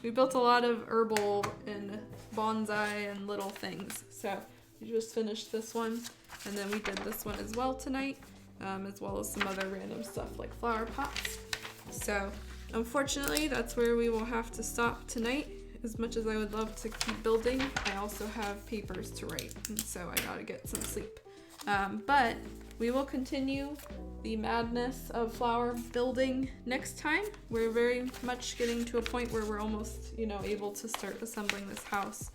We built a lot of herbal and bonsai and little things. So we just finished this one, and then we did this one as well tonight, as well as some other random stuff like flower pots. So unfortunately, that's where we will have to stop tonight. As much as I would love to keep building, I also have papers to write, and so I gotta get some sleep. But we will continue the madness of flower building next time. We're very much getting to a point where we're almost, able to start assembling this house.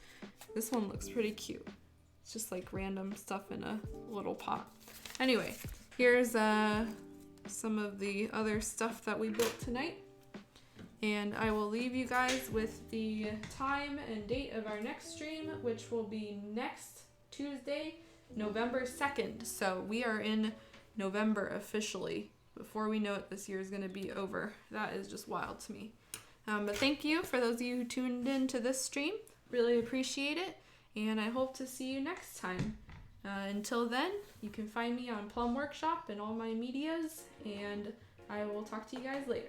This one looks pretty cute. It's just like random stuff in a little pot. Anyway, here's some of the other stuff that we built tonight. And I will leave you guys with the time and date of our next stream, which will be next Tuesday, November 2nd. So we are in November officially. Before we know it, this year is going to be over. That is just wild to me. But thank you for those of you who tuned in to this stream. Really appreciate it. And I hope to see you next time. Until then, you can find me on Plum Workshop and all my medias. And I will talk to you guys later.